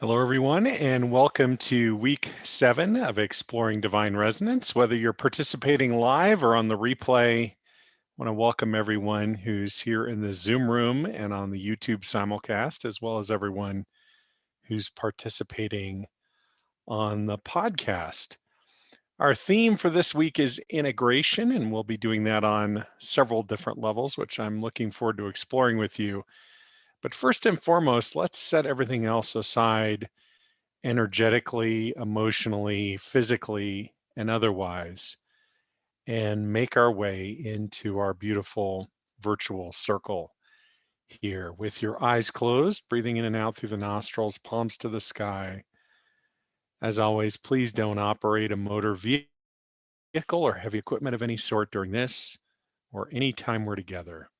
Hello, everyone, and welcome to week 7 of Exploring Divine Resonance. Whether you're participating live or on the replay, I want to welcome everyone who's here in the Zoom room and on the YouTube simulcast, as well as everyone who's participating on the podcast. Our theme for this week is integration, and we'll be doing that on several different levels, which I'm looking forward to exploring with you. But first and foremost, let's set everything else aside energetically, emotionally, physically, and otherwise, and make our way into our beautiful virtual circle here with your eyes closed, breathing in and out through the nostrils, palms to the sky. As always, please don't operate a motor vehicle or heavy equipment of any sort during this or any time we're together.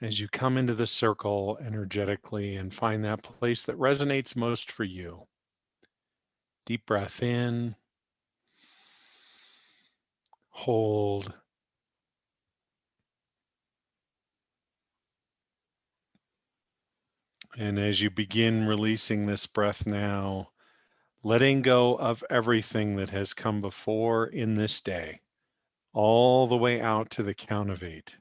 As you come into the circle energetically and find that place that resonates most for you. Deep breath in, hold, and as you begin releasing this breath now, letting go of everything that has come before in this day, all the way out to the count of 8.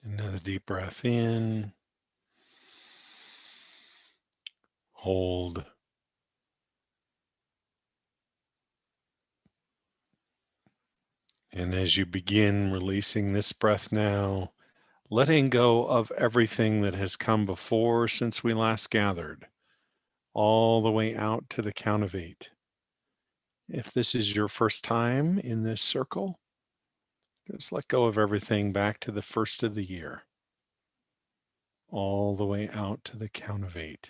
Another deep breath in, hold, and as you begin releasing this breath now, letting go of everything that has come before since we last gathered, all the way out to the count of 8. If this is your first time in this circle, just let go of everything back to the first of the year, all the way out to the count of 8.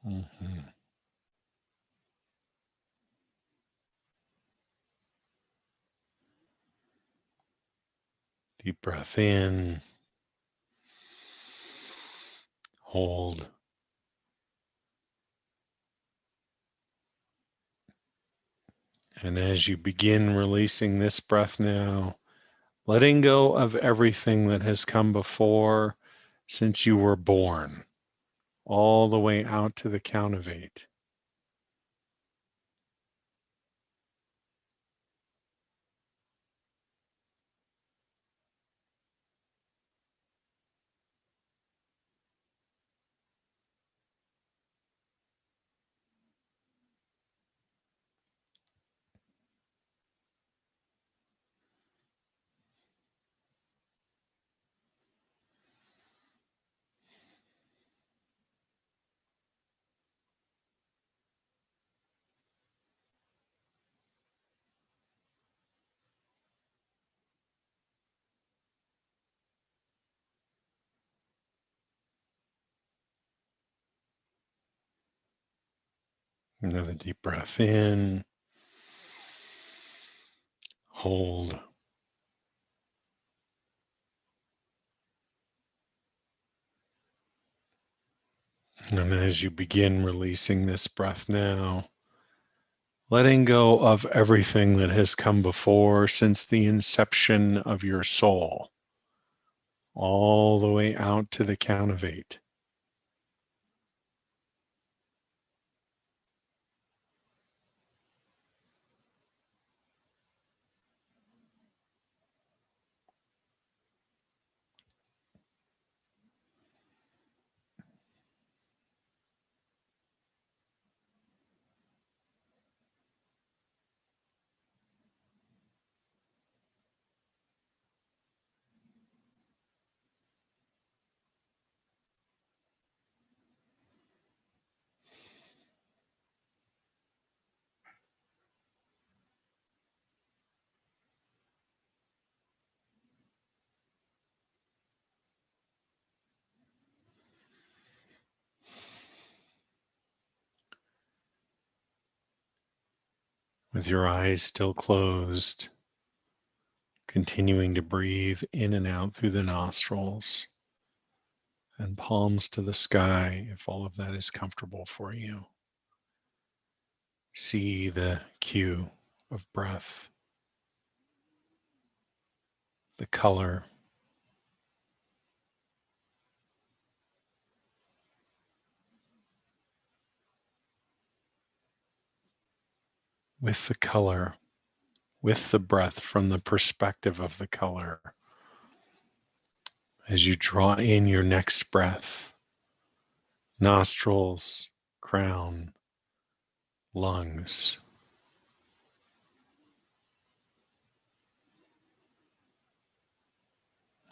Mm-hmm. Deep breath in, hold, and as you begin releasing this breath now, letting go of everything that has come before since you were born, all the way out to the count of 8. Another deep breath in, hold, and as you begin releasing this breath now, letting go of everything that has come before since the inception of your soul, all the way out to the count of 8. with your eyes still closed, continuing to breathe in and out through the nostrils and palms to the sky if all of that is comfortable for you. See the cue of breath, the color, with the color, with the breath from the perspective of the color. As you draw in your next breath, nostrils, crown, lungs.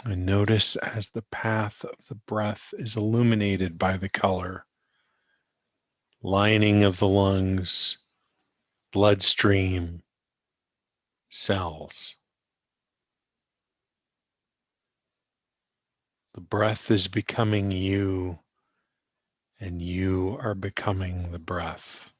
And notice as the path of the breath is illuminated by the color, lining of the lungs, bloodstream, cells. The breath is becoming you, and you are becoming the breath.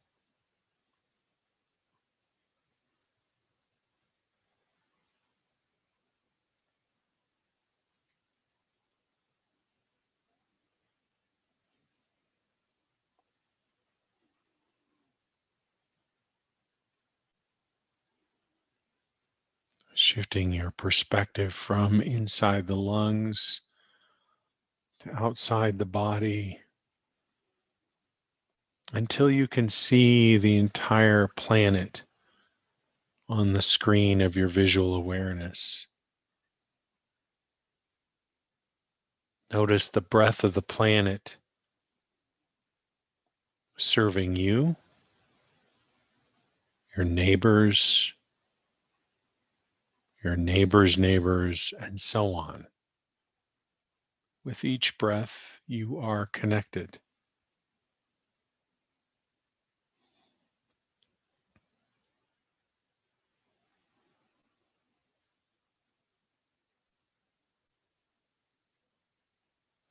Shifting your perspective from inside the lungs to outside the body until you can see the entire planet on the screen of your visual awareness. Notice the breath of the planet serving you, your neighbors, your neighbors' neighbors, and so on. With each breath, you are connected.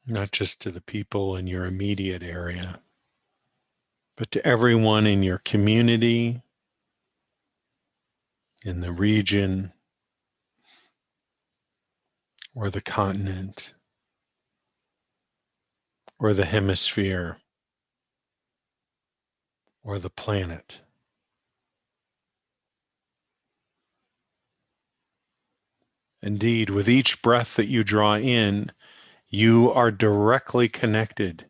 Not just to the people in your immediate area, but to everyone in your community, in the region, or the continent, or the hemisphere, or the planet. Indeed, with each breath that you draw in, you are directly connected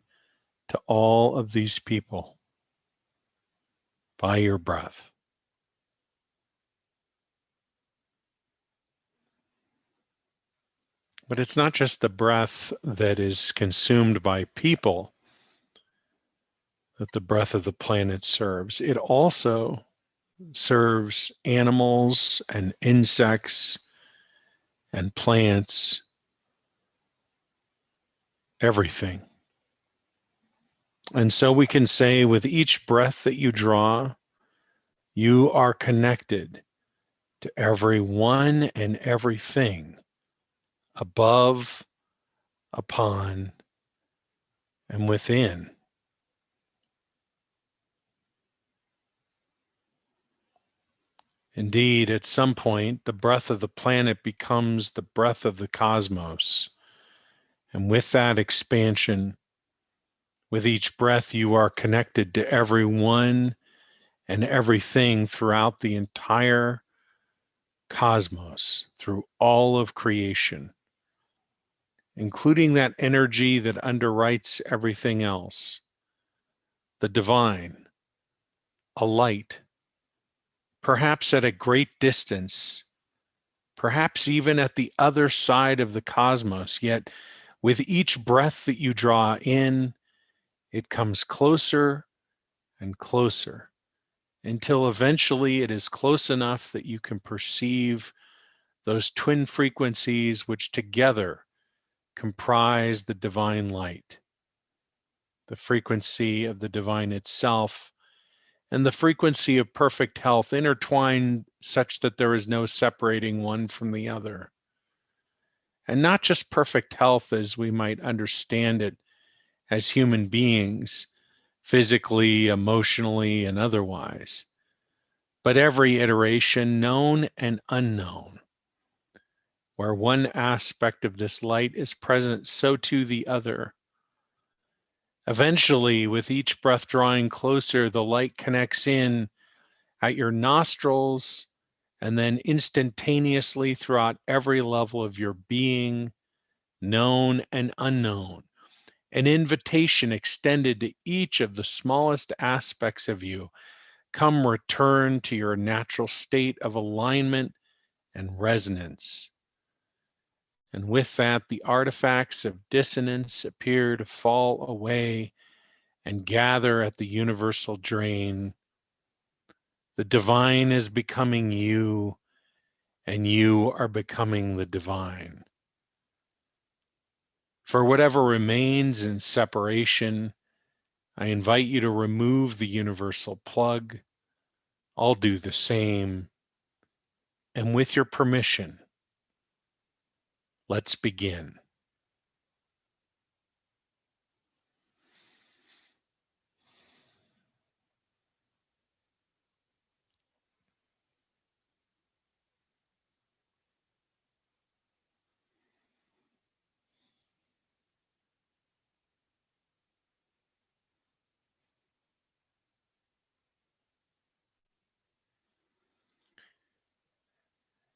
to all of these people by your breath. But it's not just the breath that is consumed by people that the breath of the planet serves. It also serves animals and insects and plants, everything. And so we can say with each breath that you draw, you are connected to everyone and everything above, upon, and within. Indeed, at some point, the breath of the planet becomes the breath of the cosmos. And with that expansion, with each breath, you are connected to everyone and everything throughout the entire cosmos, through all of creation, including that energy that underwrites everything else, the divine, a light, perhaps at a great distance, perhaps even at the other side of the cosmos, yet with each breath that you draw in, it comes closer and closer until eventually it is close enough that you can perceive those twin frequencies which together comprise the divine light, the frequency of the divine itself, and the frequency of perfect health intertwined such that there is no separating one from the other. And not just perfect health as we might understand it as human beings, physically, emotionally, and otherwise, but every iteration, known and unknown. Where one aspect of this light is present, so too the other. Eventually, with each breath drawing closer, the light connects in at your nostrils and then instantaneously throughout every level of your being, known and unknown. An invitation extended to each of the smallest aspects of you. Come return to your natural state of alignment and resonance. And with that, the artifacts of dissonance appear to fall away and gather at the universal drain. The divine is becoming you, and you are becoming the divine. For whatever remains in separation, I invite you to remove the universal plug. I'll do the same. And with your permission, let's begin.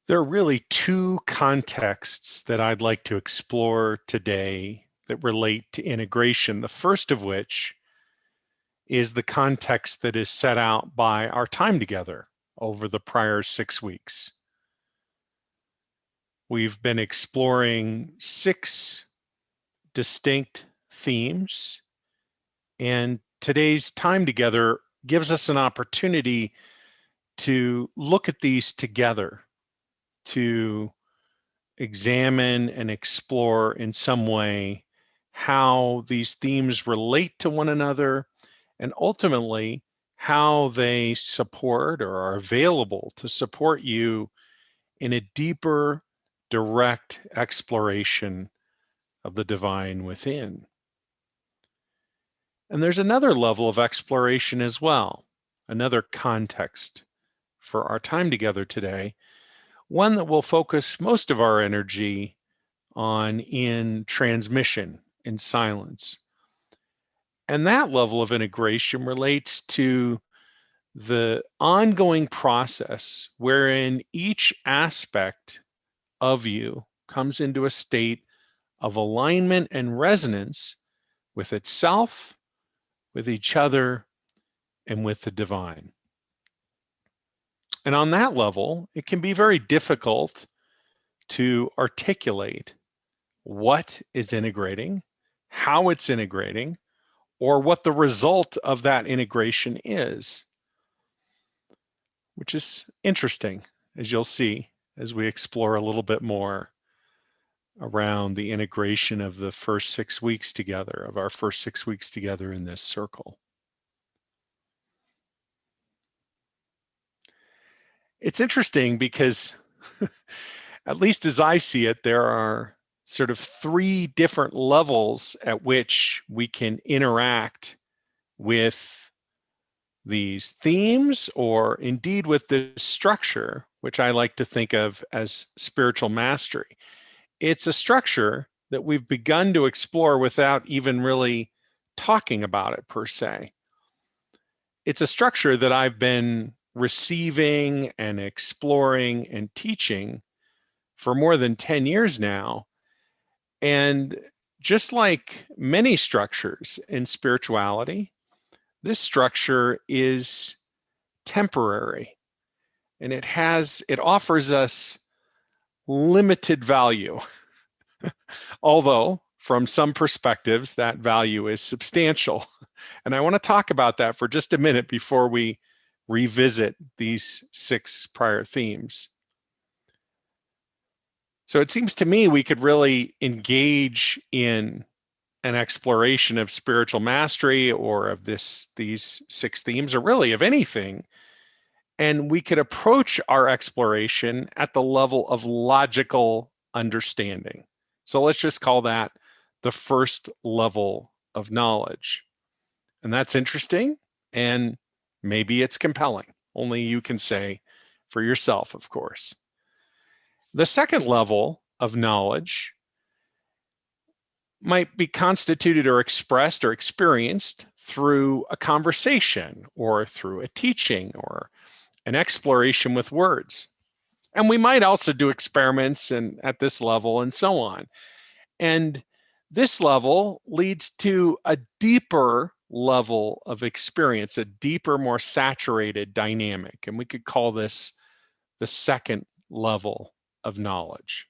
There are really two contexts that I'd like to explore today that relate to integration. The first of which is the context that is set out by our time together over the prior 6 weeks. We've been exploring 6 distinct themes, and today's time together gives us an opportunity to look at these together, to examine and explore in some way how these themes relate to one another, and ultimately how they support or are available to support you in a deeper, direct exploration of the divine within. And there's another level of exploration as well, another context for our time together today, one that will focus most of our energy on in transmission, in silence. And that level of integration relates to the ongoing process wherein each aspect of you comes into a state of alignment and resonance with itself, with each other, and with the divine. And on that level, it can be very difficult to articulate what is integrating, how it's integrating, or what the result of that integration is, which is interesting, as you'll see as we explore a little bit more around the integration of the first 6 weeks together, of our first 6 weeks together in this circle. It's interesting because, at least as I see it, there are sort of 3 different levels at which we can interact with these themes, or indeed with this structure, which I like to think of as spiritual mastery. It's a structure that we've begun to explore without even really talking about it per se. It's a structure that I've been receiving and exploring and teaching for more than 10 years now. And just like many structures in spirituality, this structure is temporary, and it offers us limited value. Although from some perspectives, that value is substantial. And I want to talk about that for just a minute before we revisit these 6 prior themes. So it seems to me we could really engage in an exploration of spiritual mastery, or of these 6 themes, or really of anything. And we could approach our exploration at the level of logical understanding. So let's just call that the first level of knowledge. And that's interesting, and maybe it's compelling. Only you can say for yourself, of course. The second level of knowledge might be constituted or expressed or experienced through a conversation or through a teaching or an exploration with words. And we might also do experiments and at this level and so on. And this level leads to a deeper level of experience, a deeper, more saturated dynamic. And we could call this the second level of knowledge.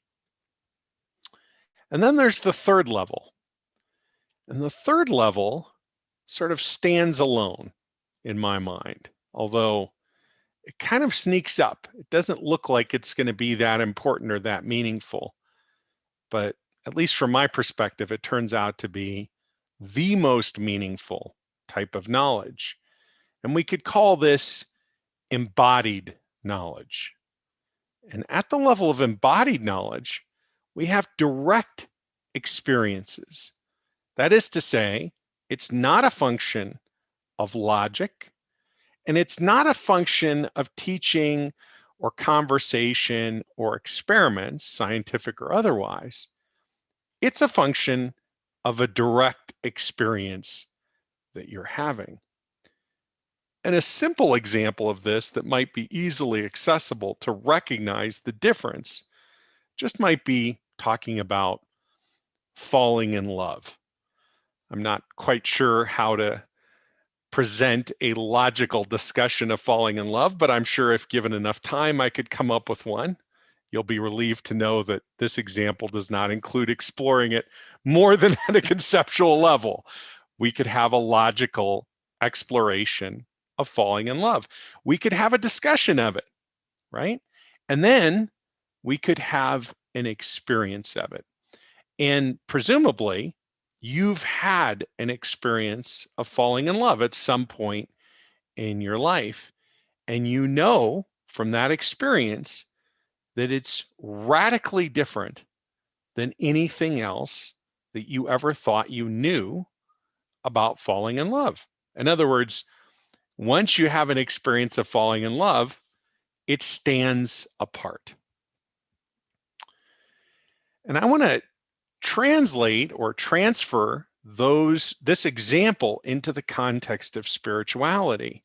And then there's the third level. And the third level sort of stands alone in my mind, although it kind of sneaks up. It doesn't look like it's going to be that important or that meaningful. But at least from my perspective, it turns out to be the most meaningful type of knowledge. And we could call this embodied knowledge. And at the level of embodied knowledge, we have direct experiences. That is to say, it's not a function of logic, and it's not a function of teaching or conversation or experiments, scientific or otherwise. It's a function of a direct experience that you're having. And a simple example of this that might be easily accessible to recognize the difference just might be talking about falling in love. I'm not quite sure how to present a logical discussion of falling in love, but I'm sure if given enough time, I could come up with one. You'll be relieved to know that this example does not include exploring it more than at a conceptual level. We could have a logical exploration of falling in love. We could have a discussion of it, right? And then we could have an experience of it. And presumably, you've had an experience of falling in love at some point in your life. And you know from that experience that it's radically different than anything else that you ever thought you knew about falling in love. In other words, once you have an experience of falling in love, it stands apart. And I want to translate or transfer this example into the context of spirituality.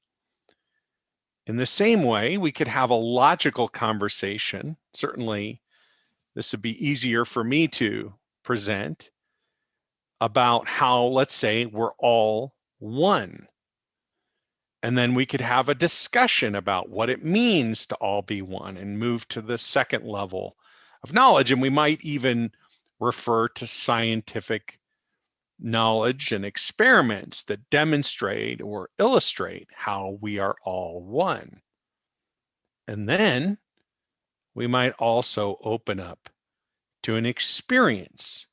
In the same way, we could have a logical conversation. Certainly, this would be easier for me to present about how, let's say, we're all one. And then we could have a discussion about what it means to all be one and move to the second level of knowledge. And we might even refer to scientific knowledge and experiments that demonstrate or illustrate how we are all one. And then we might also open up to an experience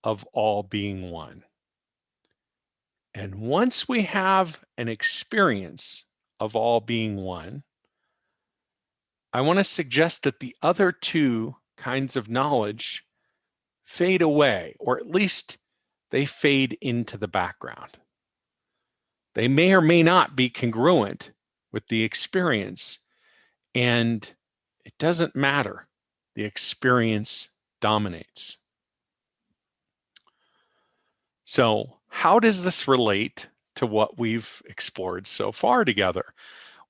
of all being one. And once we have an experience of all being one, I want to suggest that the other two kinds of knowledge fade away, or at least they fade into the background. They may or may not be congruent with the experience, and it doesn't matter. The experience dominates. So, how does this relate to what we've explored so far together?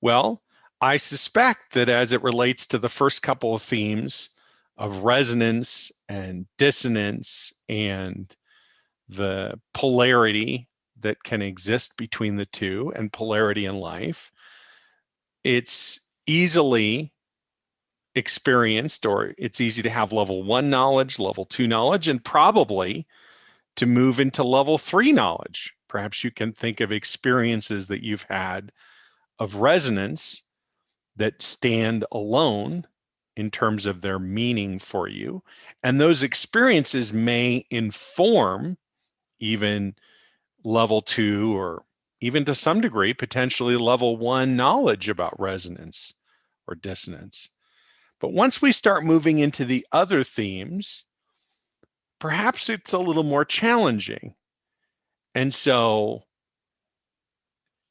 Well, I suspect that as it relates to the first couple of themes of resonance and dissonance and the polarity that can exist between the two and polarity in life, it's easily experienced, or it's easy to have level 1 knowledge, level 2 knowledge, and probably to move into level 3 knowledge. Perhaps you can think of experiences that you've had of resonance that stand alone in terms of their meaning for you. And those experiences may inform even level 2, or even to some degree, potentially level 1 knowledge about resonance or dissonance. But once we start moving into the other themes, perhaps it's a little more challenging. And so,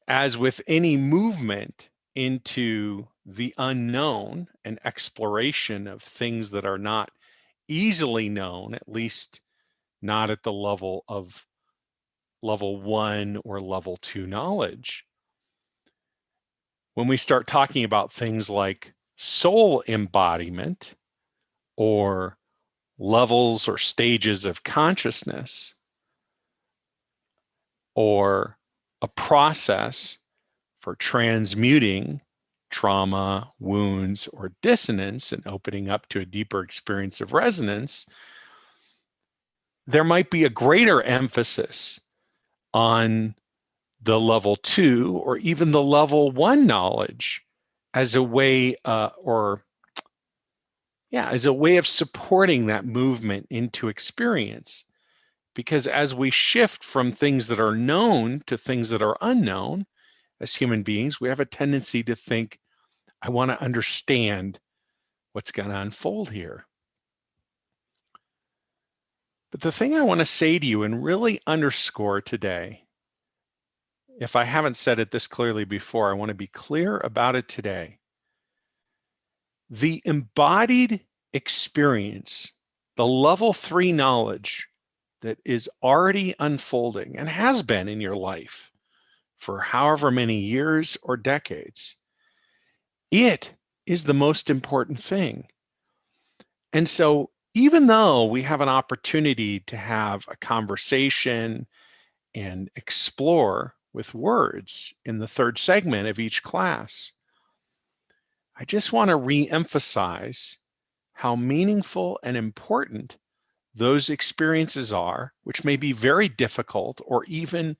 as with any movement into the unknown and exploration of things that are not easily known, at least not at the level of level 1 or level 2 knowledge. When we start talking about things like soul embodiment or levels or stages of consciousness, or a process for transmuting trauma, wounds, or dissonance and opening up to a deeper experience of resonance, there might be a greater emphasis on the level 2 or even the level 1 knowledge as a way as a way of supporting that movement into experience. Because as we shift from things that are known to things that are unknown, as human beings, we have a tendency to think, I want to understand what's going to unfold here. But the thing I want to say to you and really underscore today, if I haven't said it this clearly before, I want to be clear about it today. The embodied experience, the level 3 knowledge that is already unfolding and has been in your life for however many years or decades, it is the most important thing. And so even though we have an opportunity to have a conversation and explore with words in the third segment of each class, I just want to re-emphasize how meaningful and important those experiences are, which may be very difficult or even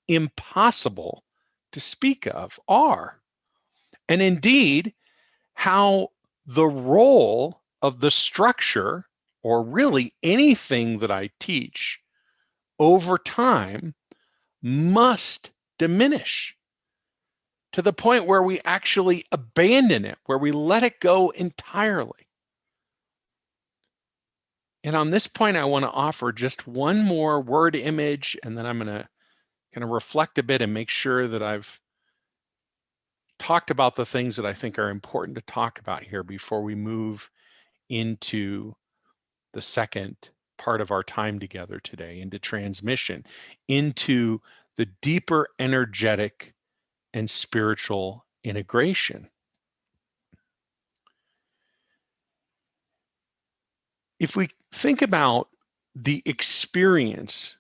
impossible to speak of, are. And indeed, how the role of the structure, or really anything that I teach, over time must diminish to the point where we actually abandon it, where we let it go entirely. And on this point, I want to offer just one more word image, and then I'm going to kind of reflect a bit and make sure that I've talked about the things that I think are important to talk about here before we move into the second part of our time together today, into transmission, into the deeper energetic and spiritual integration. If we think about the experience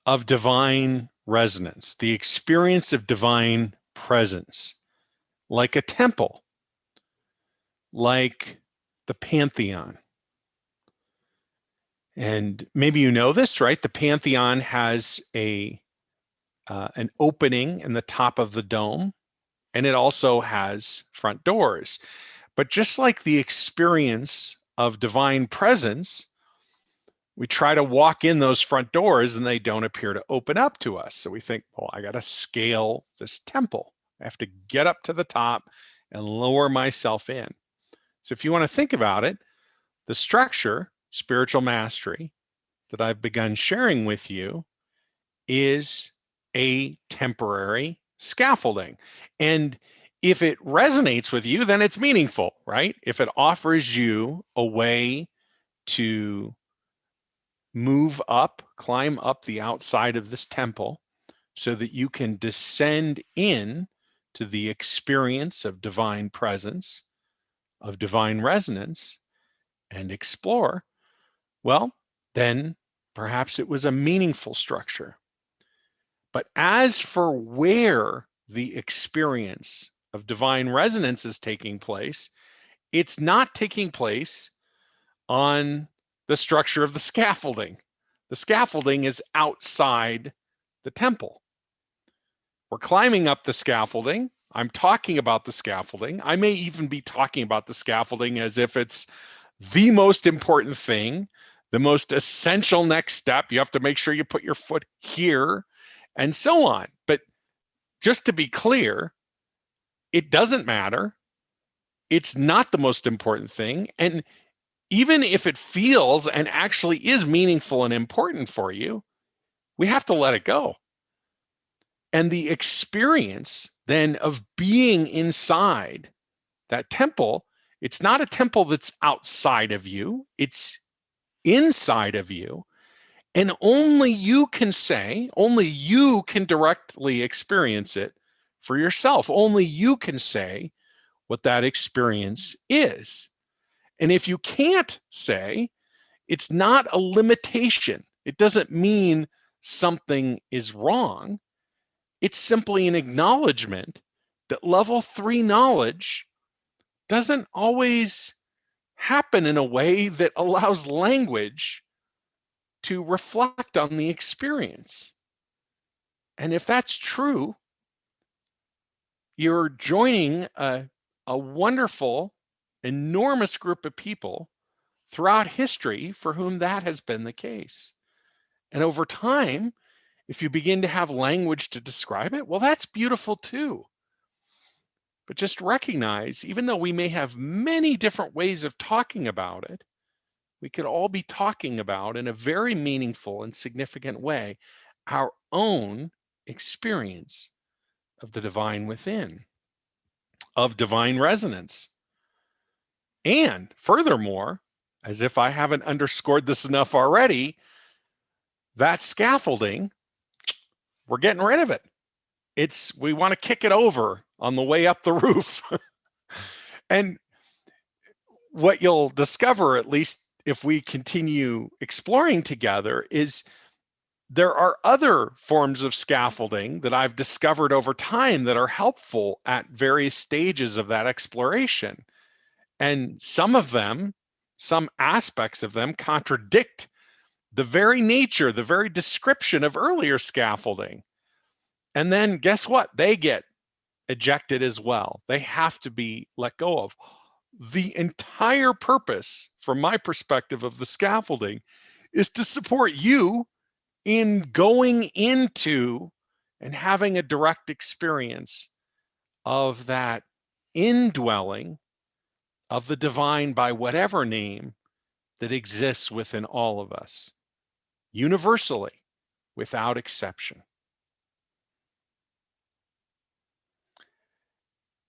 of divine resonance, the experience of divine presence, like a temple, like the Pantheon. And maybe you know this, right? The Pantheon has an opening in the top of the dome, and it also has front doors. But just like the experience of divine presence, we try to walk in those front doors and they don't appear to open up to us. So we think, well, I got to scale this temple. I have to get up to the top and lower myself in. So if you want to think about it, the structure, spiritual mastery, that I've begun sharing with you is a temporary scaffolding. And if it resonates with you, then it's meaningful, right? If it offers you a way to move up, climb up the outside of this temple so that you can descend in to the experience of divine presence, of divine resonance, and explore, well, then perhaps it was a meaningful structure. But as for where the experience of divine resonance is taking place, it's not taking place on the structure of the scaffolding. The scaffolding is outside the temple. We're climbing up the scaffolding. I'm talking about the scaffolding. I may even be talking about the scaffolding as if it's the most important thing, the most essential next step. You have to make sure you put your foot here and so on. But just to be clear, it doesn't matter. It's not the most important thing. And even if it feels and actually is meaningful and important for you, we have to let it go. And the experience then of being inside that temple. It's not a temple that's outside of you, it's inside of you. And only you can say, only you can directly experience it for yourself. Only you can say what that experience is. And if you can't say, it's not a limitation. It doesn't mean something is wrong. It's simply an acknowledgement that level 3 knowledge doesn't always happen in a way that allows language to reflect on the experience. And if that's true, you're joining a wonderful, enormous group of people throughout history for whom that has been the case. And over time, if you begin to have language to describe it, well, that's beautiful too. But just recognize, even though we may have many different ways of talking about it, we could all be talking about in a very meaningful and significant way our own experience of the divine within, of divine resonance. And furthermore, as if I haven't underscored this enough already, that scaffolding, we're getting rid of it. We want to kick it over on the way up the roof. And what you'll discover, at least if we continue exploring together, is there are other forms of scaffolding that I've discovered over time that are helpful at various stages of that exploration. And some of them, some aspects of them, contradict the very nature, the very description of earlier scaffolding. And then guess what? They get ejected as well. They have to be let go of. The entire purpose, from my perspective, of the scaffolding is to support you in going into and having a direct experience of that indwelling of the divine by whatever name that exists within all of us, universally, without exception.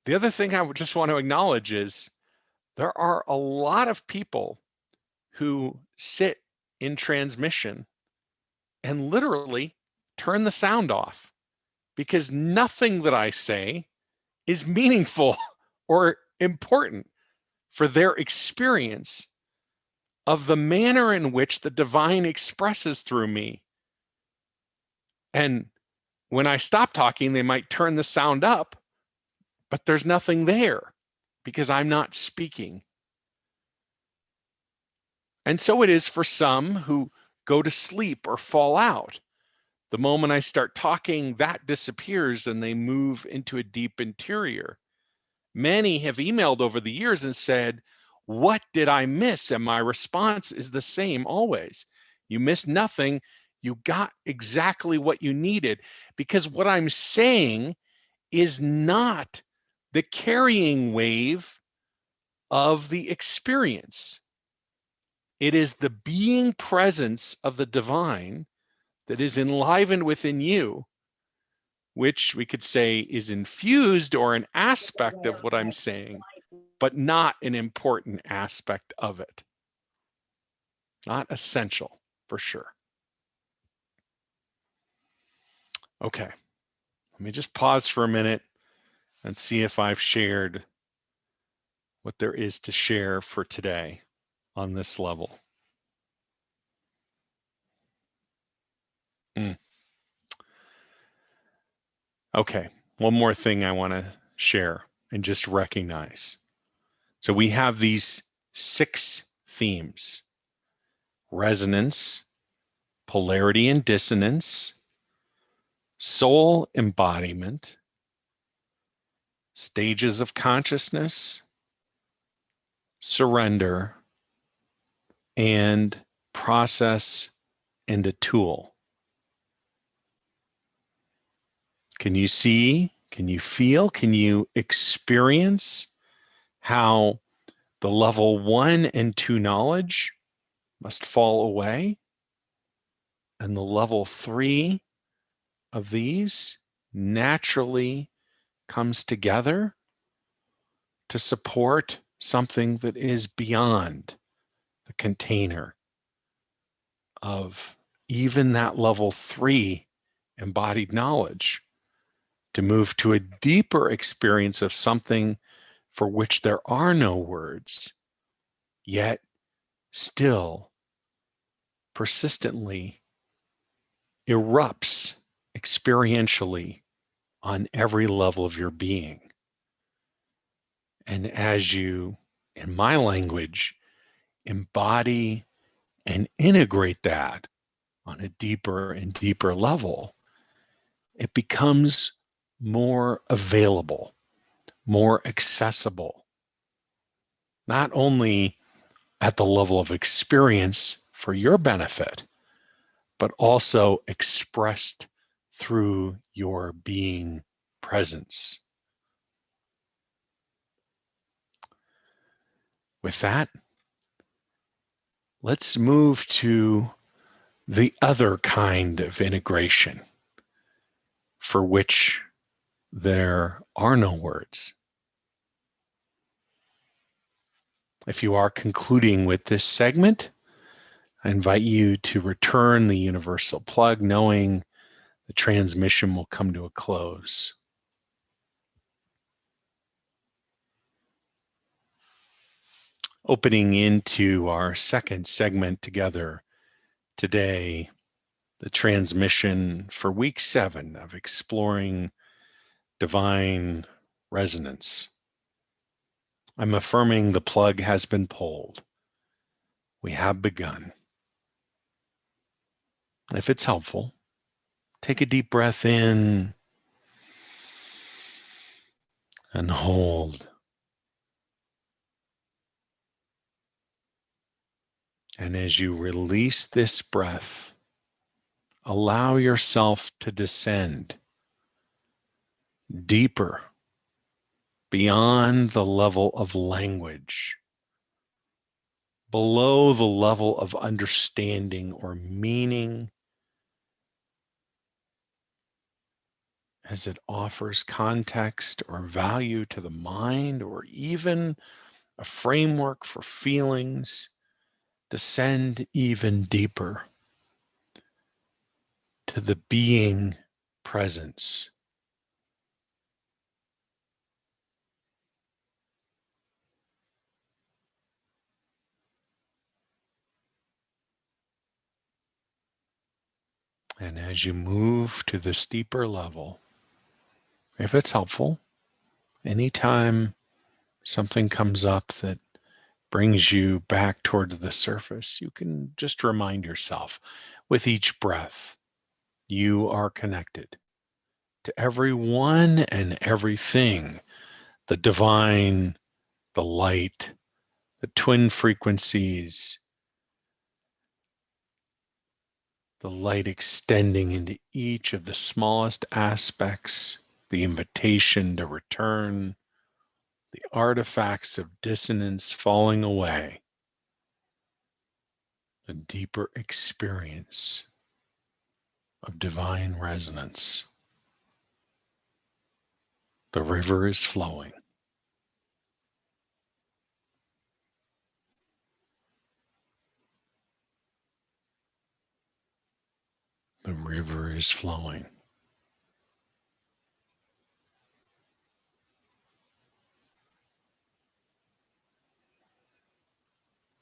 The other thing I would just want to acknowledge is there are a lot of people who sit in transmission and literally turn the sound off because nothing that I say is meaningful or important for their experience of the manner in which the divine expresses through me. And when I stop talking, they might turn the sound up, but there's nothing there because I'm not speaking. And so it is for some who go to sleep or fall out. The moment I start talking, that disappears and they move into a deep interior. Many have emailed over the years and said, what did I miss? And my response is the same always. You missed nothing. You got exactly what you needed, because what I'm saying is not the carrying wave of the experience. It is the being presence of the divine that is enlivened within you, which we could say is infused or an aspect of what I'm saying, but not an important aspect of it. Not essential, for sure. Okay, let me just pause for a minute and see if I've shared what there is to share for today on this level. Okay, one more thing I want to share and just recognize. So we have these 6 themes: resonance, polarity and dissonance, soul embodiment, stages of consciousness, surrender, and process and a tool. Can you see? Can you feel? Can you experience how the level 1 and 2 knowledge must fall away, and the level 3 of these naturally comes together to support something that is beyond the container of even that level 3 embodied knowledge, to move to a deeper experience of something for which there are no words, yet still persistently erupts experientially on every level of your being. And as you, in my language, embody and integrate that on a deeper and deeper level, it becomes more available, more accessible, not only at the level of experience for your benefit, but also expressed through your being presence. With that, let's move to the other kind of integration for which there are no words. If you are concluding with this segment, I invite you to return the universal plug, knowing the transmission will come to a close. Opening into our second segment together today, the transmission for week 7 of exploring divine resonance. I'm affirming the plug has been pulled. We have begun. If it's helpful, take a deep breath in and hold. And as you release this breath, allow yourself to descend deeper beyond the level of language, below the level of understanding or meaning, as it offers context or value to the mind, or even a framework for feelings. Descend even deeper to the being presence. And as you move to this deeper level, if it's helpful, anytime something comes up that brings you back towards the surface, you can just remind yourself with each breath, you are connected to everyone and everything, the divine, the light, the twin frequencies, the light extending into each of the smallest aspects, the invitation to return, the artifacts of dissonance falling away, the deeper experience of divine resonance. The river is flowing. The river is flowing.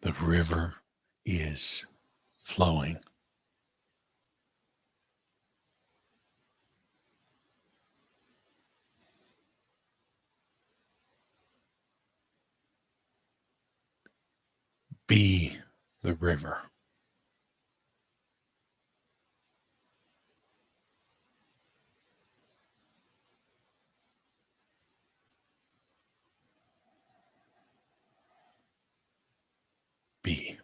The river is flowing. Be the river. Be.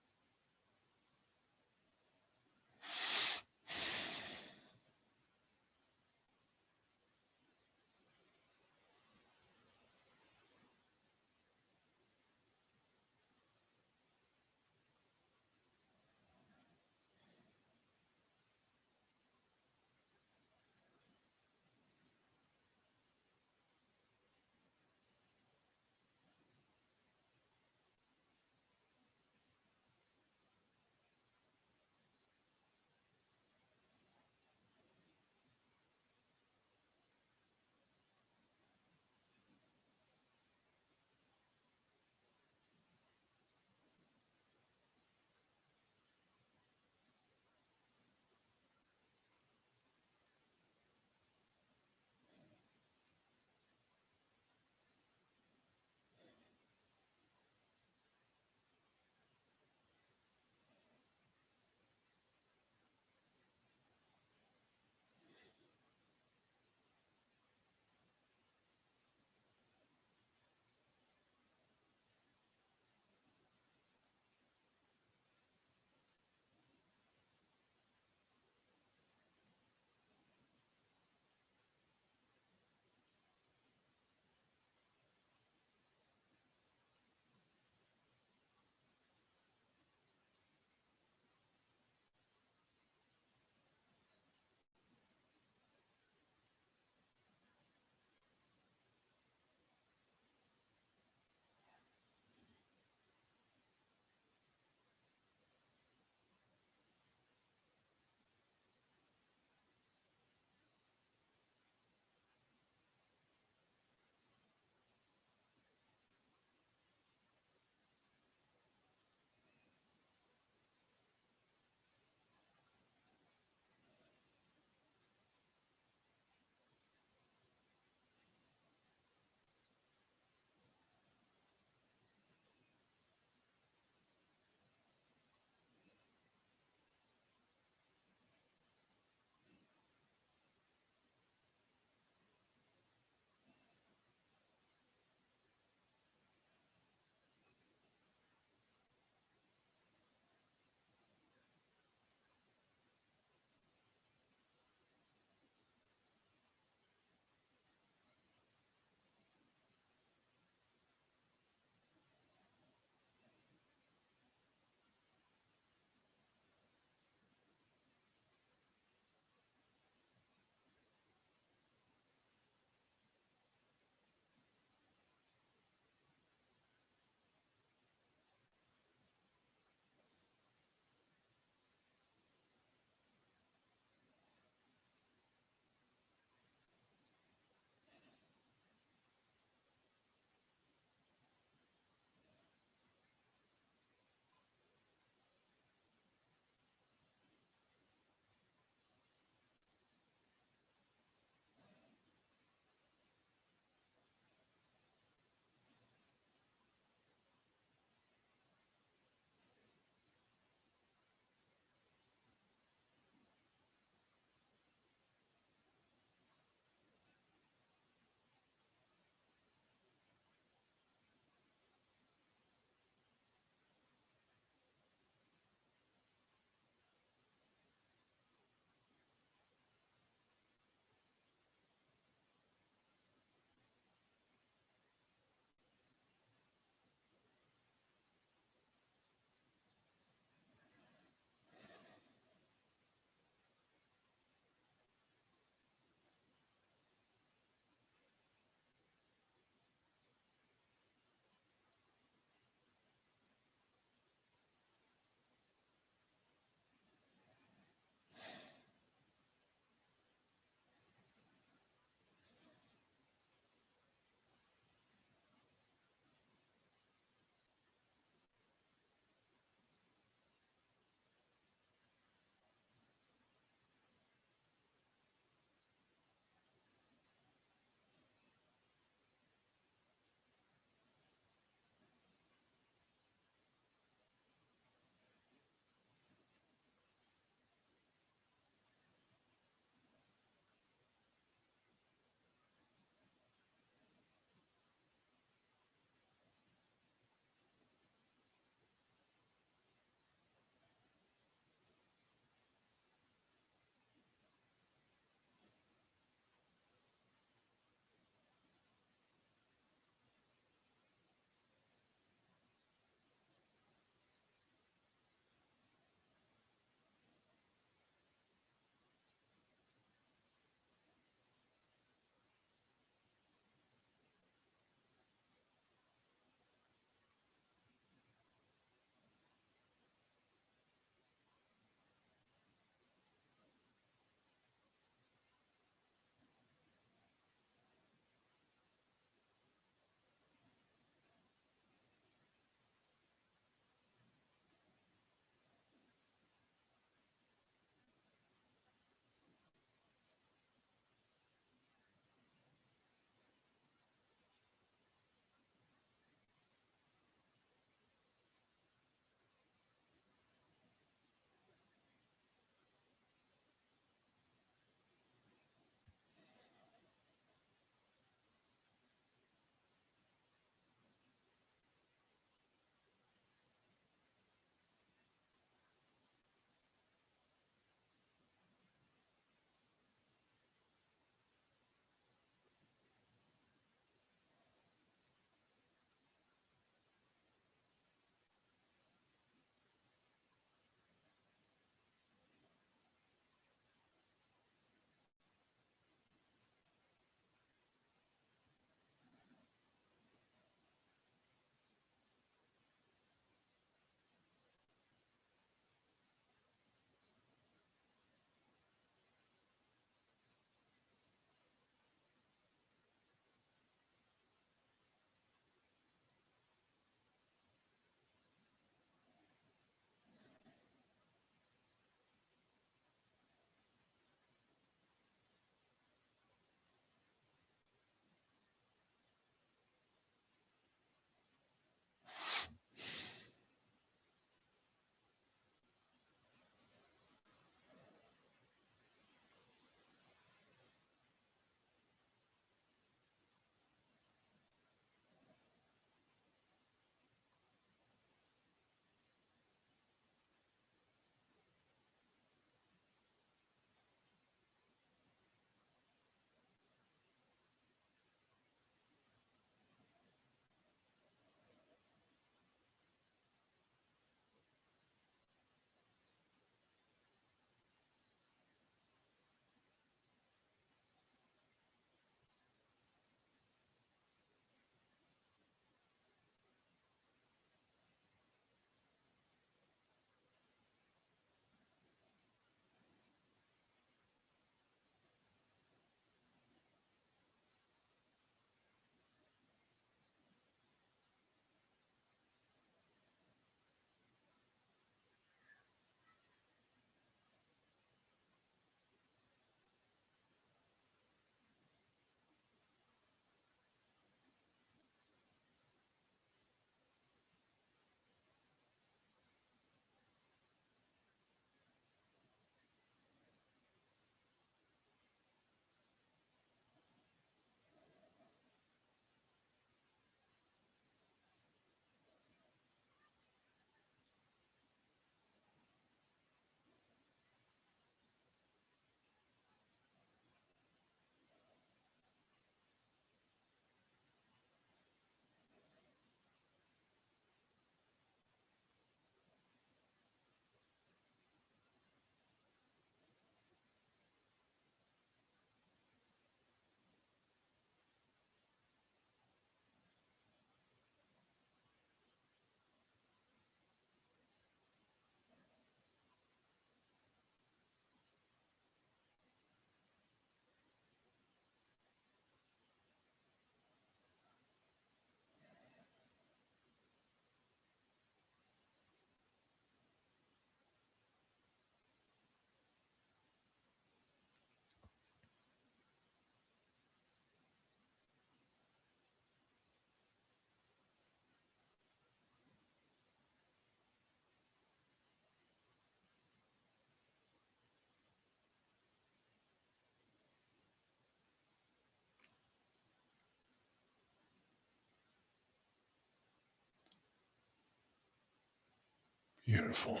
Beautiful.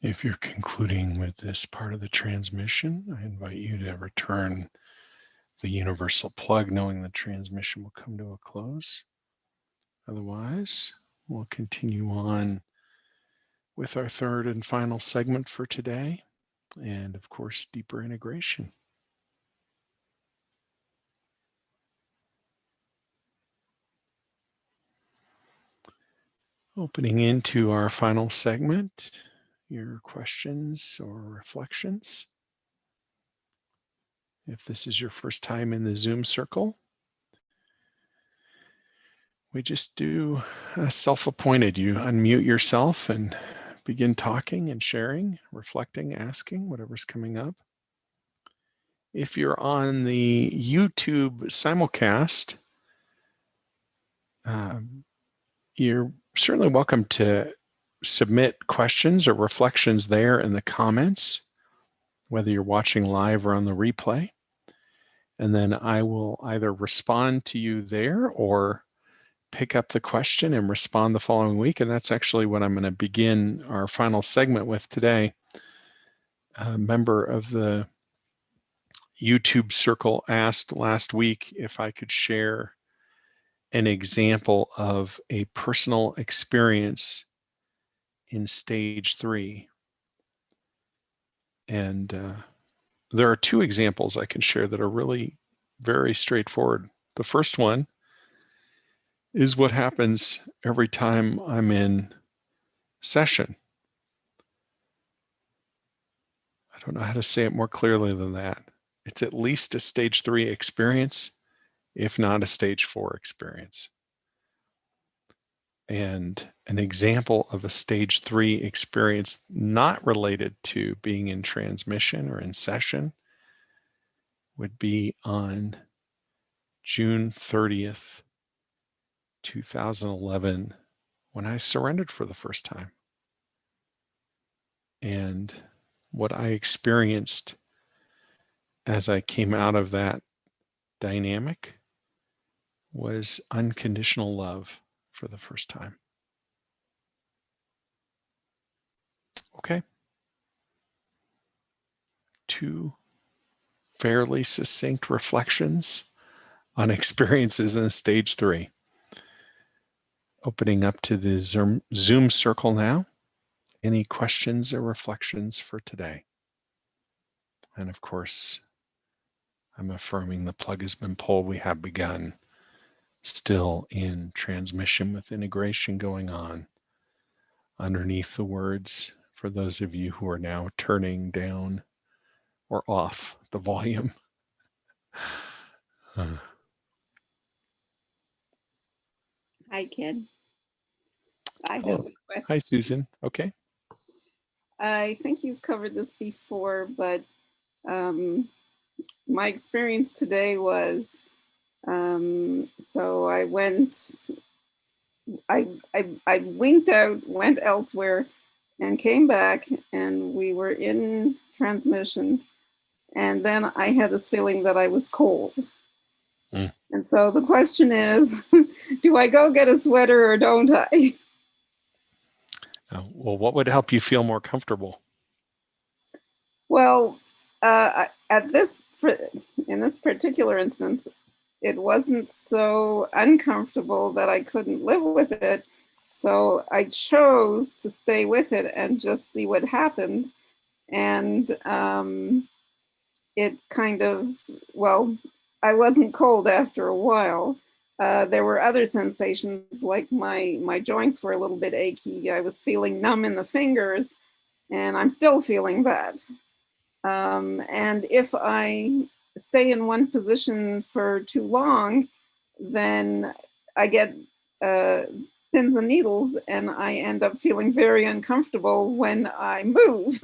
If you're concluding with this part of the transmission, I invite you to return the universal plug, knowing the transmission will come to a close. Otherwise, we'll continue on with our third and final segment for today, and of course, deeper integration. Opening into our final segment, your questions or reflections. If this is your first time in the Zoom circle, we just do a self-appointed. You unmute yourself and begin talking and sharing, reflecting, asking, whatever's coming up. If you're on the YouTube simulcast, you're certainly welcome to submit questions or reflections there in the comments, whether you're watching live or on the replay. And then I will either respond to you there or pick up the question and respond the following week. And that's actually what I'm going to begin our final segment with today. A member of the YouTube circle asked last week if I could share an example of a personal experience in stage 3. And there are 2 examples I can share that are really very straightforward. The first one is what happens every time I'm in session. I don't know how to say it more clearly than that. It's at least a stage 3 experience, if not a stage 4 experience. And an example of a stage 3 experience not related to being in transmission or in session would be on June 30th, 2011, when I surrendered for the first time. And what I experienced as I came out of that dynamic was unconditional love for the first time. Okay. 2 fairly succinct reflections on experiences in stage 3. Opening up to the Zoom circle now. Any questions or reflections for today? And of course, I'm affirming the plug has been pulled. We have begun, still in transmission with integration going on. Underneath the words, for those of you who are now turning down or off the volume. Hi, Ken. I have Oh, a question. hi, Susan. Okay. I think you've covered this before, but my experience today was, so I winked out, went elsewhere, and came back, and we were in transmission. And then I had this feeling that I was cold. And so the question is, do I go get a sweater or don't I? Well, what would help you feel more comfortable? Well, in this particular instance, it wasn't so uncomfortable that I couldn't live with it. So I chose to stay with it and just see what happened. And it kind of, well, I wasn't cold after a while. There were other sensations, like my joints were a little bit achy. I was feeling numb in the fingers, and I'm still feeling that. And if I stay in one position for too long, then I get pins and needles, and I end up feeling very uncomfortable when I move.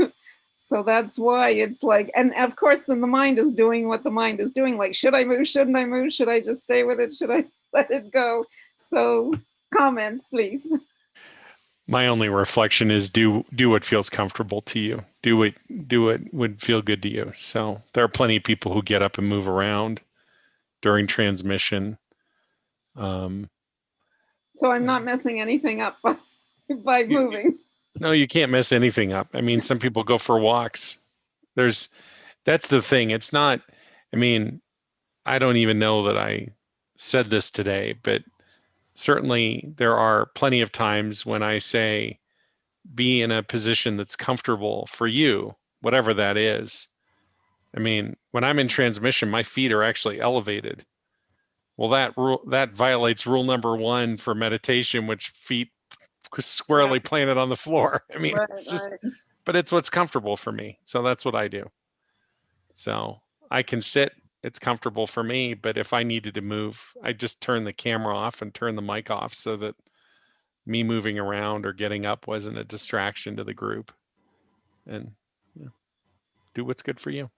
So that's why it's like, and of course, then the mind is doing what the mind is doing. Like, should I move? Shouldn't I move? Should I just stay with it? Should I let it go? So comments, please. My only reflection is do what feels comfortable to you. Do what would feel good to you. So there are plenty of people who get up and move around during transmission. So I'm not messing anything up by moving. No, you can't mess anything up. I mean, some people go for walks. That's the thing. It's not, I mean, I don't even know that I said this today, but certainly there are plenty of times when I say, be in a position that's comfortable for you, whatever that is. I mean, when I'm in transmission, my feet are actually elevated. Well, that violates rule number 1 for meditation, which feet squarely planted on the floor. I mean, it's just, but it's what's comfortable for me. So that's what I do. So I can sit, it's comfortable for me, but if I needed to move, I just turn the camera off and turn the mic off so that me moving around or getting up wasn't a distraction to the group. And do what's good for you.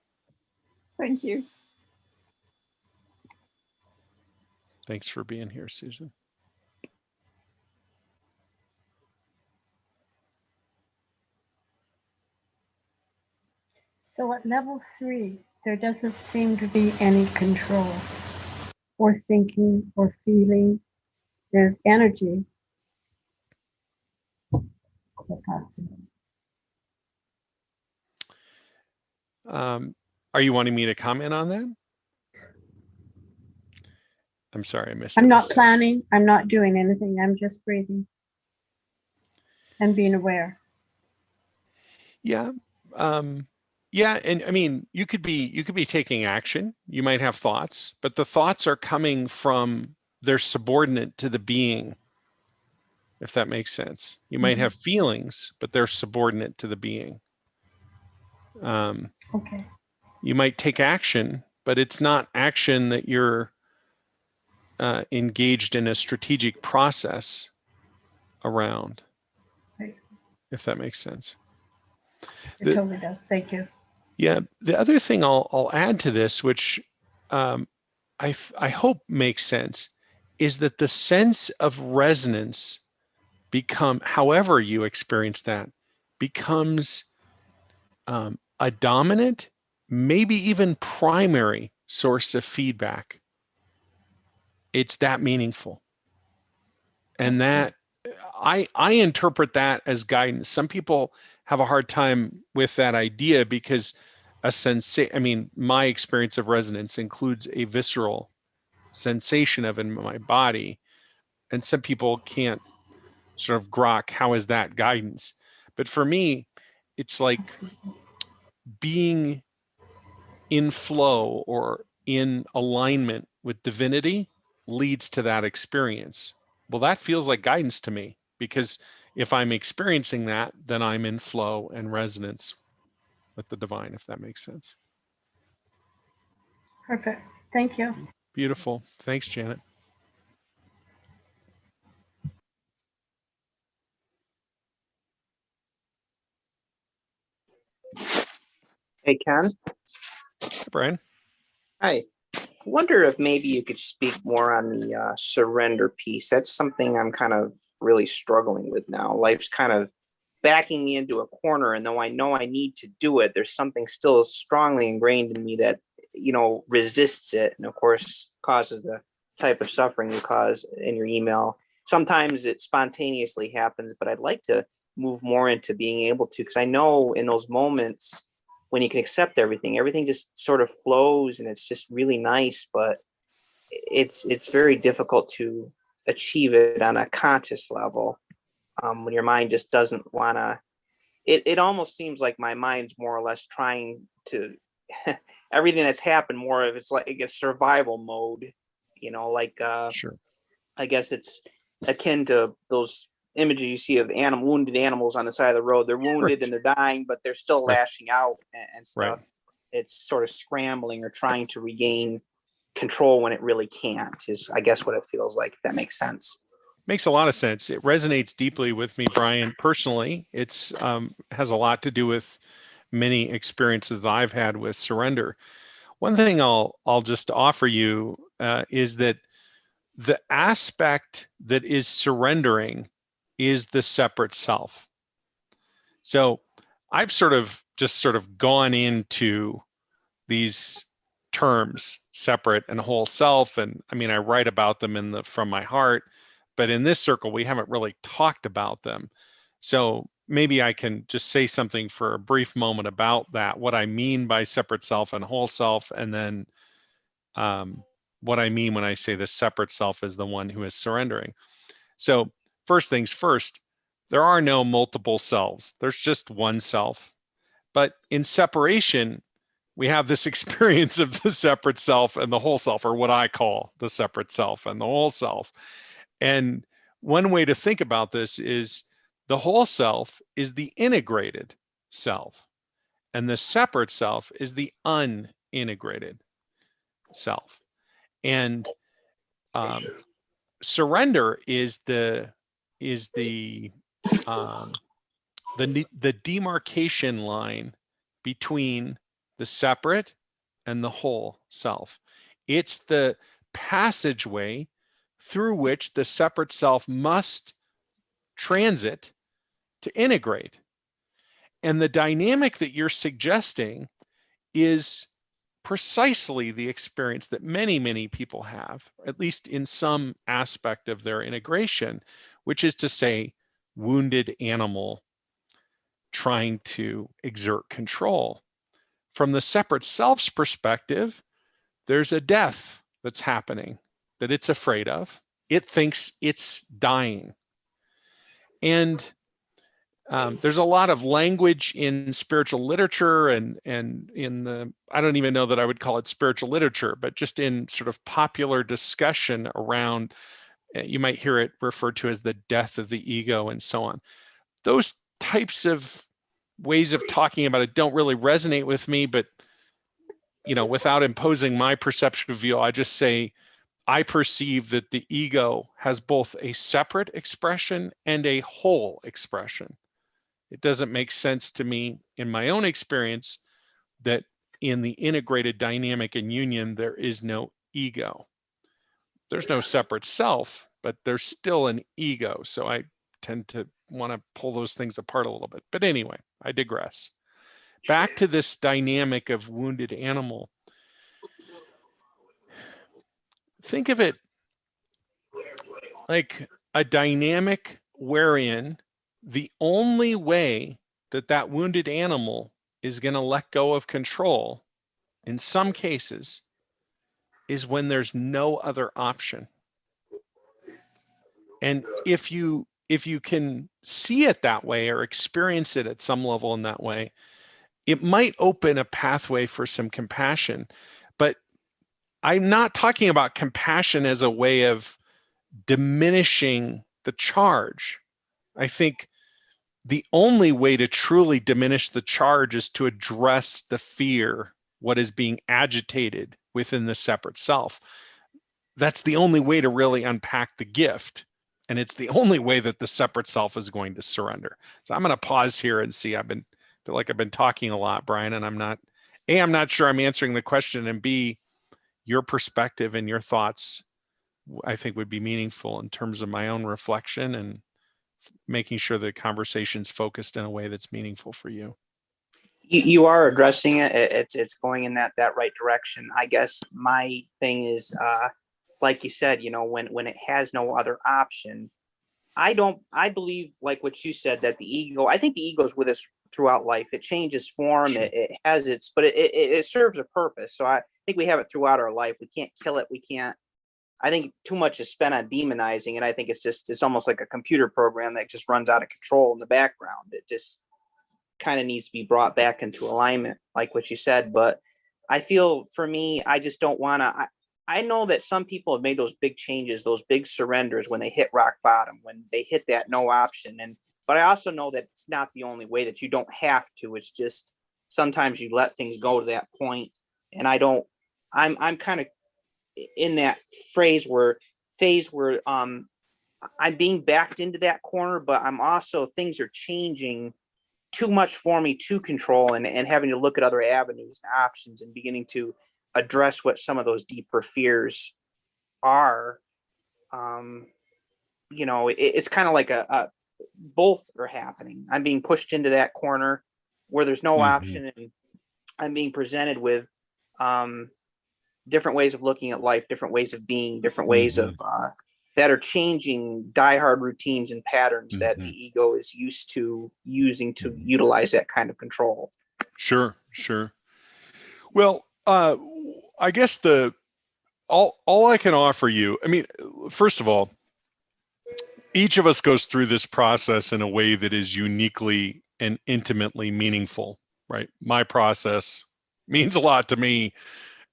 Thank you. Thanks for being here, Susan. So at level 3, there doesn't seem to be any control or thinking or feeling. There's energy. Are you wanting me to comment on that? I'm sorry, I missed it. I'm not planning. I'm not doing anything. I'm just breathing and being aware. Yeah. Yeah. And I mean, you could be taking action. You might have thoughts, but the thoughts are coming from, they're subordinate to the being, if that makes sense. You might have feelings, but they're subordinate to the being. Okay. You might take action, but it's not action that you're engaged in a strategic process around, Right. if that makes sense. It totally does. Thank you. Yeah. The other thing I'll add to this, which I hope makes sense, is that the sense of resonance however you experience that, becomes a dominant, maybe even primary source of feedback. It's that meaningful. And that I interpret that as guidance. Some people have a hard time with that idea because my experience of resonance includes a visceral sensation of it in my body. And some people can't sort of grok, how is that guidance? But for me, it's like being in flow or in alignment with divinity leads to that experience. Well, that feels like guidance to me, because if I'm experiencing that, then I'm in flow and resonance with the divine, if that makes sense. Perfect. Thank you. Beautiful. Thanks, Janet. Hey, Ken. Brian. Hi. I wonder if maybe you could speak more on the surrender piece. That's something I'm kind of really struggling with now. Life's kind of backing me into a corner, and though I know I need to do it, there's something still strongly ingrained in me that, resists it, and of course causes the type of suffering you cause in your email. Sometimes it spontaneously happens, but I'd like to move more into being able to, because I know in those moments when you can accept everything just sort of flows, and it's just really nice, but it's very difficult to achieve it on a conscious level. When your mind just doesn't want to, it almost seems like my mind's more or less trying to, everything that's happened, more of it's like a survival mode, Sure. I guess it's akin to those images you see of wounded animals on the side of the road. They're wounded and they're dying, but they're still lashing out and stuff. Right. It's sort of scrambling or trying to regain control when it really can't, is I guess what it feels like, if that makes sense. Makes a lot of sense. It resonates deeply with me, Brian. Personally, it's has a lot to do with many experiences that I've had with surrender. One thing I'll just offer you is that the aspect that is surrendering is the separate self. So I've sort of gone into these terms, separate and whole self. And I mean, I write about them from my heart, but in this circle, we haven't really talked about them. So maybe I can just say something for a brief moment about that, what I mean by separate self and whole self, and then what I mean when I say the separate self is the one who is surrendering. So first things first, there are no multiple selves. There's just one self. But in separation, we have this experience of the separate self and the whole self, or what I call the separate self and the whole self. And one way to think about this is the whole self is the integrated self, and the separate self is the unintegrated self. And surrender is the demarcation line between the separate and the whole self. It's the passageway through which the separate self must transit to integrate. And the dynamic that you're suggesting is precisely the experience that many, many people have, at least in some aspect of their integration, which is to say, wounded animal trying to exert control. From the separate self's perspective, there's a death that's happening that it's afraid of. It thinks it's dying. And there's a lot of language in spiritual literature and in the, I don't even know that I would call it spiritual literature, but just in sort of popular discussion around, you might hear it referred to as the death of the ego and so on. Those types of ways of talking about it don't really resonate with me, but without imposing my perception of view, I just say, I perceive that the ego has both a separate expression and a whole expression. It doesn't make sense to me in my own experience that in the integrated dynamic and union, there is no ego. There's no separate self, but there's still an ego. So I tend to want to pull those things apart a little bit. But anyway, I digress. Back to this dynamic of wounded animal. Think of it like a dynamic wherein the only way that that wounded animal is going to let go of control in some cases is when there's no other option. And if you can see it that way or experience it at some level in that way, it might open a pathway for some compassion. But I'm not talking about compassion as a way of diminishing the charge. I think the only way to truly diminish the charge is to address the fear, what is being agitated within the separate self. That's the only way to really unpack the gift. And it's the only way that the separate self is going to surrender. So I'm going to pause here and see. Feel like I've been talking a lot, Brian, and I'm not sure I'm answering the question, and B, your perspective and your thoughts, I think, would be meaningful in terms of my own reflection and making sure the conversation's focused in a way that's meaningful for you. You are addressing it. It's going in that right direction. I guess my thing is, like you said, when it has no other option, I believe, like what you said, that I think the ego is with us throughout life. It changes form. Sure. It has but it serves a purpose. So I think we have it throughout our life. We can't kill it. We can't. I think too much is spent on demonizing, and I think it's almost like a computer program that just runs out of control in the background. It just kind of needs to be brought back into alignment, like what you said. But I feel, for me, I just don't want to. I know that some people have made those big changes, those big surrenders when they hit rock bottom, when they hit that no option. But I also know that it's not the only way, that you don't have to. It's just sometimes you let things go to that point. And I'm kind of in that phase where I'm being backed into that corner, but I'm also, things are changing too much for me to control, and having to look at other avenues and options, and beginning to address what some of those deeper fears are. It's kind of like both are happening. I'm being pushed into that corner where there's no option, and I'm being presented with different ways of looking at life, different ways of being, different ways of that are changing diehard routines and patterns that the ego is used to using to utilize that kind of control. Sure. Well, I guess all I can offer you, I mean, first of all, each of us goes through this process in a way that is uniquely and intimately meaningful, right? My process means a lot to me,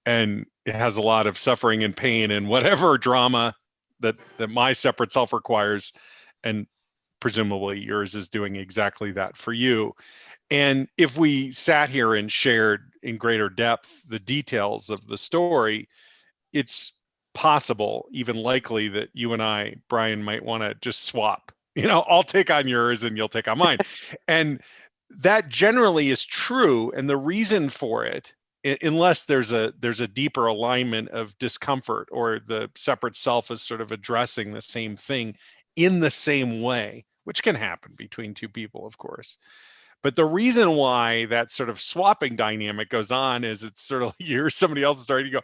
and it has a lot of suffering and pain and whatever drama that my separate self requires, and presumably yours is doing exactly that for you. And if we sat here and shared in greater depth the details of the story, it's possible, even likely, that you and I, Brian, might want to just swap. I'll take on yours and you'll take on mine. And that generally is true. And the reason for it, unless there's a deeper alignment of discomfort, or the separate self is sort of addressing the same thing in the same way, which can happen between two people, of course. But the reason why that sort of swapping dynamic goes on is it's sort of like you hear somebody else's story, you go,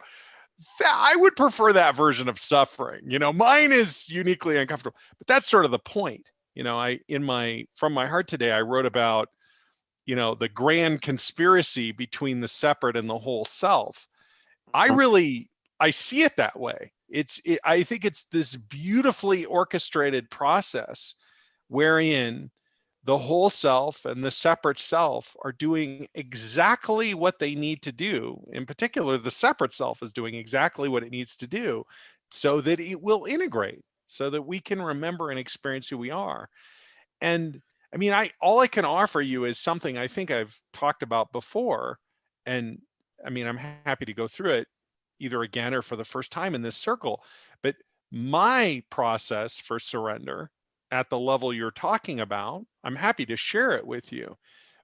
I would prefer that version of suffering. Mine is uniquely uncomfortable, but that's sort of the point. From my heart today, I wrote about, the grand conspiracy between the separate and the whole self. I see it that way. I think it's this beautifully orchestrated process wherein the whole self and the separate self are doing exactly what they need to do. In particular, the separate self is doing exactly what it needs to do so that it will integrate, so that we can remember and experience who we are. And I mean, all I can offer you is something I think I've talked about before. And I mean, I'm happy to go through it either again or for the first time in this circle. But my process for surrender at the level you're talking about, I'm happy to share it with you.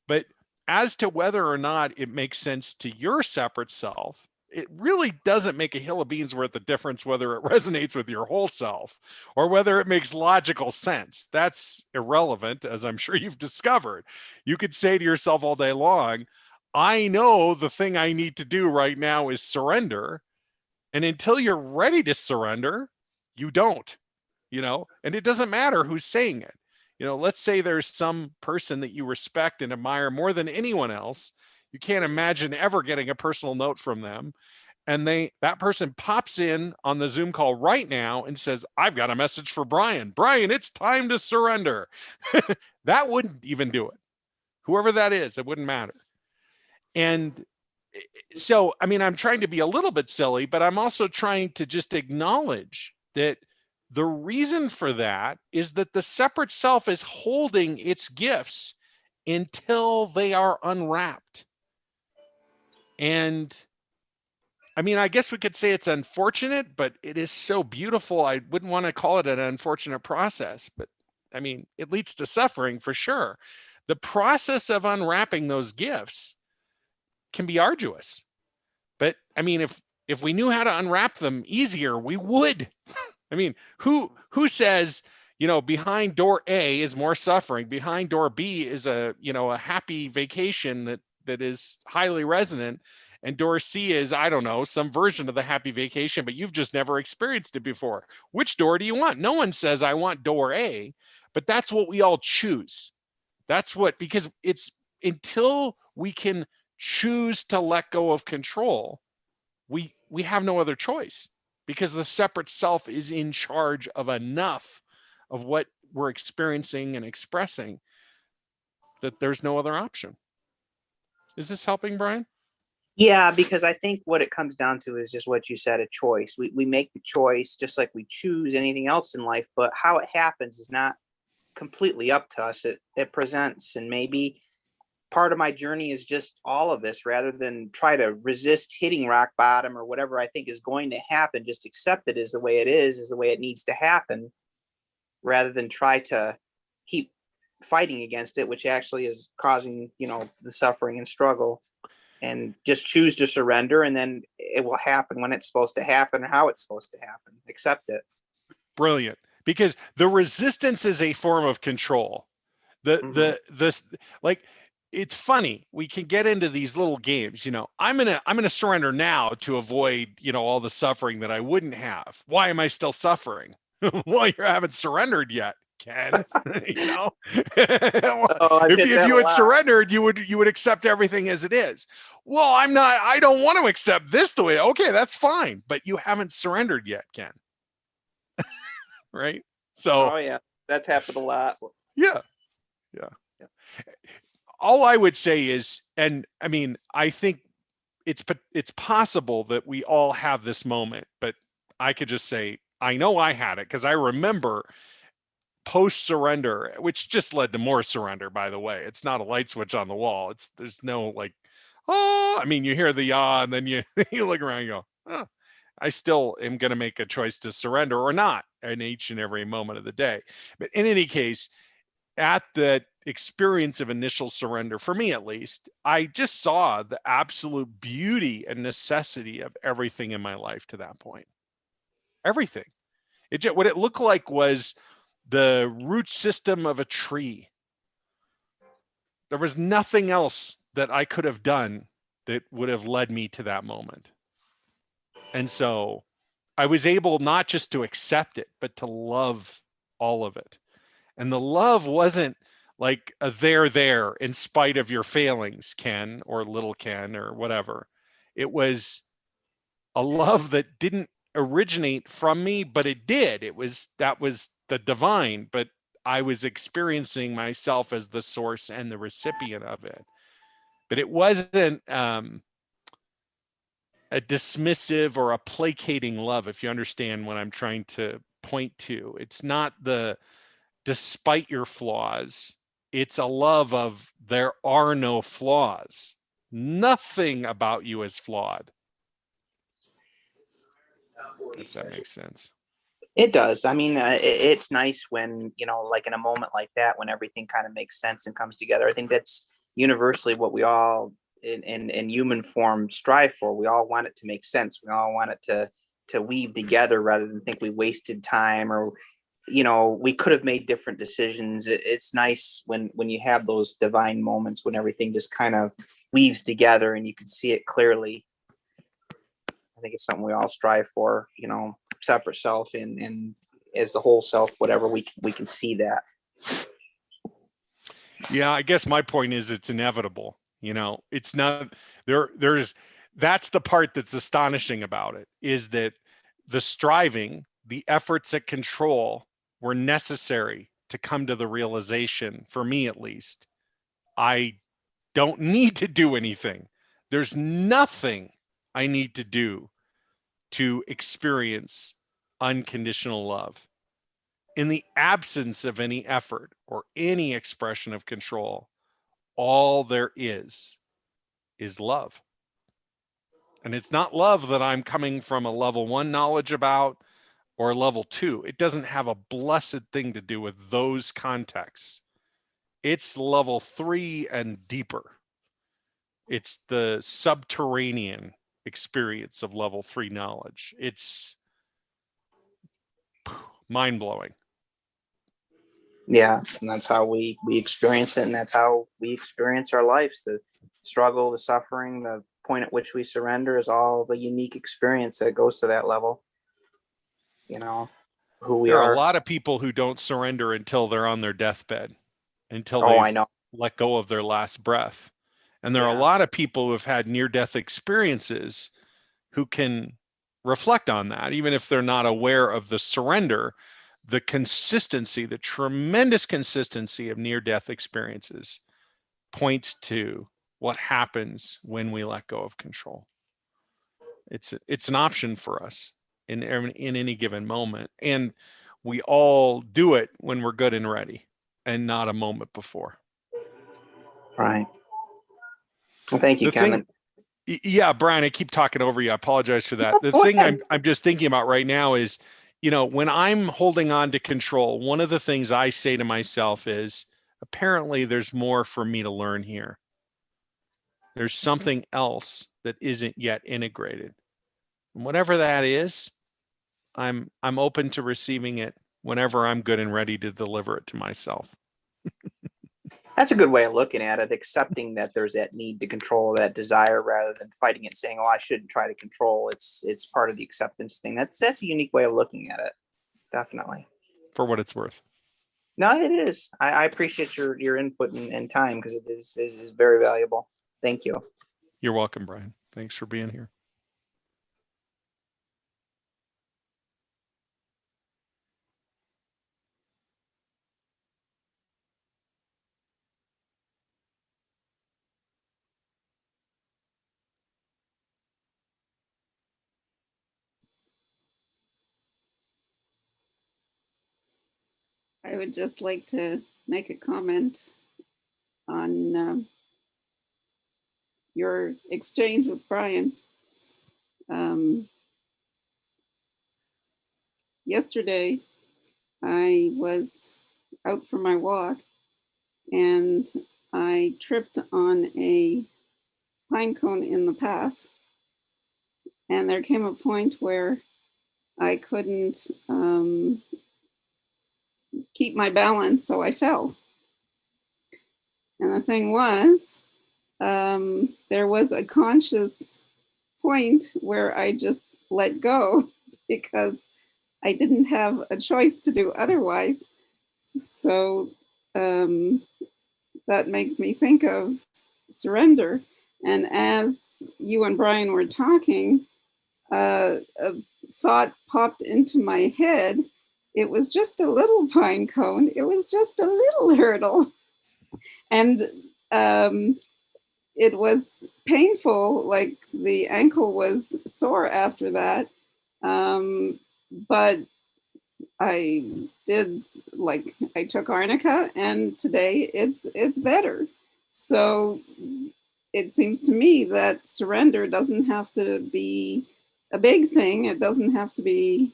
But as to whether or not it makes sense to your separate self, it really doesn't make a hill of beans worth of difference whether it resonates with your whole self or whether it makes logical sense. That's irrelevant, as I'm sure you've discovered. You could say to yourself all day long, I know the thing I need to do right now is surrender. And until you're ready to surrender, you don't. And it doesn't matter who's saying it. Let's say there's some person that you respect and admire more than anyone else. You can't imagine ever getting a personal note from them. And that person pops in on the Zoom call right now and says, I've got a message for Brian. Brian, it's time to surrender. That wouldn't even do it. Whoever that is, it wouldn't matter. And so, I mean, I'm trying to be a little bit silly, but I'm also trying to just acknowledge that the reason for that is that the separate self is holding its gifts until they are unwrapped. And I mean, I guess we could say it's unfortunate, but it is so beautiful. I wouldn't want to call it an unfortunate process, but I mean, it leads to suffering for sure. The process of unwrapping those gifts can be arduous. But I mean, if we knew how to unwrap them easier, we would. I mean, who says, behind door A is more suffering, behind door B is a happy vacation that is highly resonant, and door C is, I don't know, some version of the happy vacation, but you've just never experienced it before. Which door do you want? No one says I want door A, but that's what we all choose. Because it's until we can choose to let go of control, we have no other choice, because the separate self is in charge of enough of what we're experiencing and expressing that there's no other option. Is this helping, Brian? Yeah, because I think what it comes down to is just what you said, a choice. We make the choice just like we choose anything else in life, but how it happens is not completely up to us. It presents, and maybe part of my journey is just all of this, rather than try to resist hitting rock bottom or whatever I think is going to happen. Just accept it as the way it is the way it needs to happen, rather than try to keep fighting against it, which actually is causing, the suffering and struggle. And just choose to surrender, and then it will happen when it's supposed to happen or how it's supposed to happen. Accept it. Brilliant. Because the resistance is a form of control. Like it's funny. We can get into these little games, you know, I'm going to surrender now to avoid, you know, all the suffering that I wouldn't have. Why am I still suffering? Well, you haven't surrendered yet, Ken. You know, Oh, I've hit if that you a had lot. surrendered, you would accept everything as it is. Well, I don't want to accept this the way. Okay, that's fine, but you haven't surrendered yet, Ken. Right? So, Oh yeah, that's happened a lot. yeah. All I would say is, and I mean, I think it's possible that we all have this moment, but I could just say, I know I had it because I remember post surrender, which just led to more surrender, by the way. It's not a light switch on the wall. There's no like, oh, I mean, you hear the and then you look around and go, oh, I still am going to make a choice to surrender or not in each and every moment of the day. But in any case, at the experience of initial surrender, for me at least, I just saw the absolute beauty and necessity of everything in my life to that point. Everything. What it looked like was the root system of a tree. There was nothing else that I could have done that would have led me to that moment. And so I was able not just to accept it, but to love all of it. And the love wasn't like a there in spite of your failings, Ken or little Ken or whatever. It was a love that didn't originate from me, but it did. That was the divine, but I was experiencing myself as the source and the recipient of it. But it wasn't a dismissive or a placating love, if you understand what I'm trying to point to. It's not the despite your flaws. It's a love of there are no flaws. Nothing about you is flawed. If that makes sense. It does. I mean, it's nice when, you know, like in a moment like that, when everything kind of makes sense and comes together. I think that's universally what we all in human form strive for. We all want it to make sense. We all want it to weave together rather than think we wasted time or, you know, we could have made different decisions. It's nice when you have those divine moments when everything just kind of weaves together and you can see it clearly. I think it's something we all strive for, you know, separate self and as the whole self, whatever we can see that. Yeah, I guess my point is it's inevitable. You know, it's not that's the part that's astonishing about it, is that the striving, the efforts at control were necessary to come to the realization, for me at least, I don't need to do anything. There's nothing I need to do to experience unconditional love. In the absence of any effort or any expression of control, all there is love. And it's not love that I'm coming from a level 1 knowledge about or level 2. It doesn't have a blessed thing to do with those contexts. It's level 3 and deeper. It's the subterranean experience of level 3 knowledge. It's mind-blowing. Yeah, and that's how we experience it, and that's how we experience our lives. The struggle, the suffering, the point at which we surrender is all the unique experience that goes to that level. You know, who we There are are. a lot of people who don't surrender until they're on their deathbed, until Oh, I they've know. let go of their last breath. And there are a Yeah. lot of people who have had near-death experiences who can reflect on that, even if they're not aware of the surrender, the consistency, the tremendous consistency of near-death experiences points to what happens when we let go of control. It's an option for us in any given moment, and we all do it when we're good and ready, and not a moment before. Right. Well, thank you, The thing, Ken. yeah, Brian, I keep talking over you. I apologize for that. The Go thing ahead. I'm just thinking about right now is, you know, when I'm holding on to control, one of the things I say to myself is, apparently there's more for me to learn here. There's something else that isn't yet integrated. And whatever that is, I'm open to receiving it whenever I'm good and ready to deliver it to myself. That's a good way of looking at it, accepting that there's that need to control, that desire, rather than fighting it and saying, oh, I shouldn't try to control. It's part of the acceptance thing. That's a unique way of looking at it. Definitely. For what it's worth. No, it is. I appreciate your input and time, because it is very valuable. Thank you. You're welcome, Brian. Thanks for being here. I would just like to make a comment on your exchange with Brian. Yesterday, I was out for my walk and I tripped on a pine cone in the path. And there came a point where I couldn't keep my balance, so I fell. And the thing was, there was a conscious point where I just let go because I didn't have a choice to do otherwise. So that makes me think of surrender. And as you and Brian were talking, a thought popped into my head. It was just a little pine cone. It was just a little hurdle. And it was painful, like the ankle was sore after that. But I did, like, I took arnica and today it's better. So it seems to me that surrender doesn't have to be a big thing. It doesn't have to be,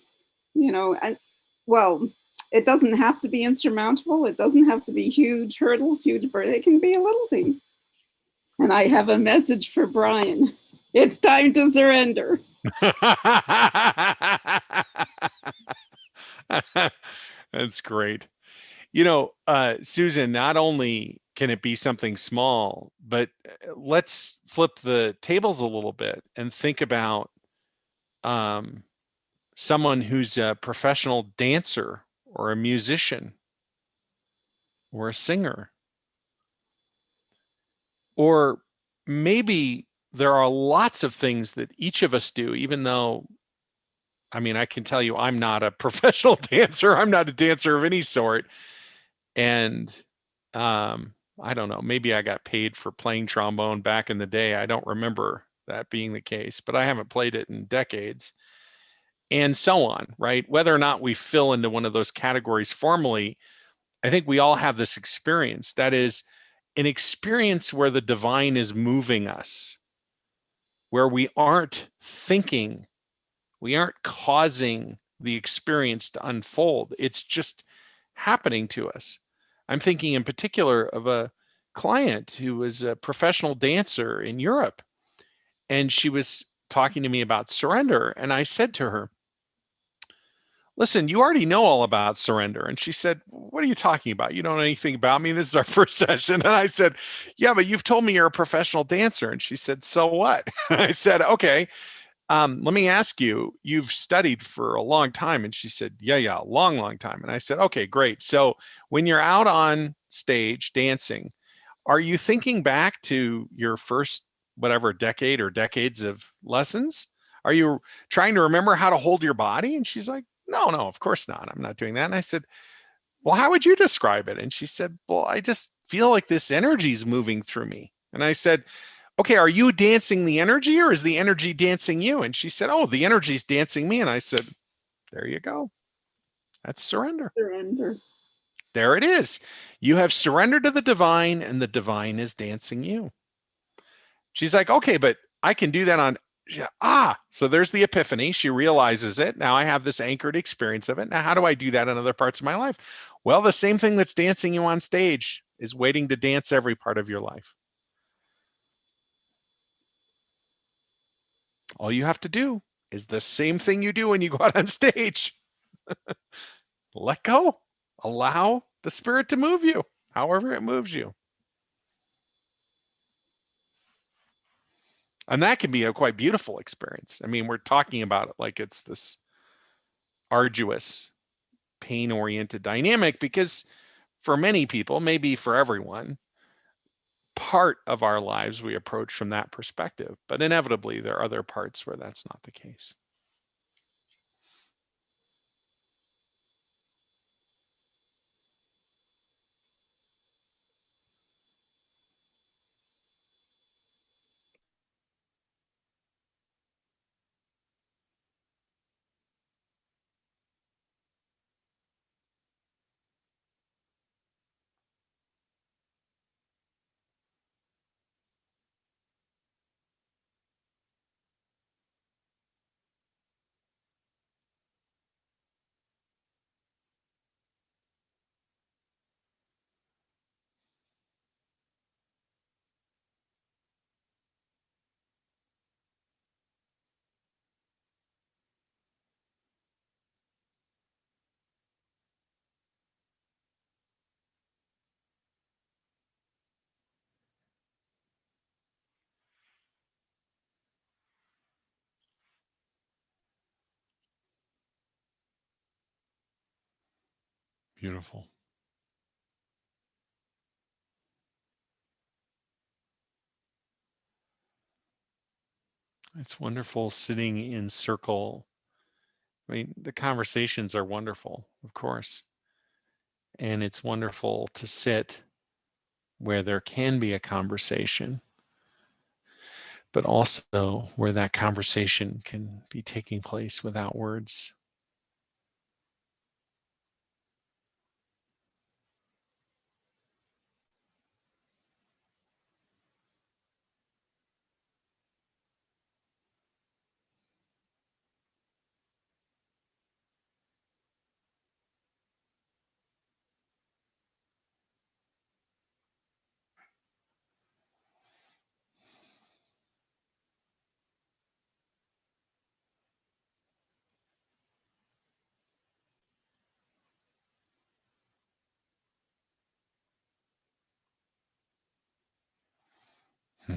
well, it doesn't have to be insurmountable. It doesn't have to be huge hurdles, huge burden. It can be a little thing. And I have a message for Brian. It's time to surrender. That's great. Susan, not only can it be something small, but let's flip the tables a little bit and think about someone who's a professional dancer or a musician or a singer. Or maybe there are lots of things that each of us do, even though, I can tell you, I'm not a professional dancer. I'm not a dancer of any sort. And I don't know, maybe I got paid for playing trombone back in the day. I don't remember that being the case, but I haven't played it in decades. And so on, right? Whether or not we fill into one of those categories formally, I think we all have this experience. That is an experience where the divine is moving us, where we aren't thinking, we aren't causing the experience to unfold. It's just happening to us. I'm thinking in particular of a client who was a professional dancer in Europe, and she was talking to me about surrender. And I said to her, listen, you already know all about surrender. And she said, what are you talking about? You don't know anything about me. This is our first session. And I said, yeah, but you've told me you're a professional dancer. And she said, so what? I said, okay, let me ask you, you've studied for a long time. And she said, yeah, a long time. And I said, okay, great. So when you're out on stage dancing, are you thinking back to your first, whatever, decade or decades of lessons? Are you trying to remember how to hold your body? And she's like, no, of course not. I'm not doing that. And I said, well, how would you describe it? And she said, well, I just feel like this energy is moving through me. And I said, okay, are you dancing the energy or is the energy dancing you? And she said, oh, the energy's dancing me. And I said, there you go. That's surrender. Surrender. There it is. You have surrendered to the divine and the divine is dancing you. She's like, okay, but I can do that on, so there's the epiphany. She realizes it. Now I have this anchored experience of it. Now, how do I do that in other parts of my life? Well, the same thing that's dancing you on stage is waiting to dance every part of your life. All you have to do is the same thing you do when you go out on stage. Let go. Allow the spirit to move you, however it moves you. And that can be a quite beautiful experience. I mean, we're talking about it like it's this arduous, pain-oriented dynamic, because for many people, maybe for everyone, part of our lives we approach from that perspective. But inevitably, there are other parts where that's not the case. Beautiful. It's wonderful sitting in circle. I mean, the conversations are wonderful, of course. And it's wonderful to sit where there can be a conversation, but also where that conversation can be taking place without words. Hmm.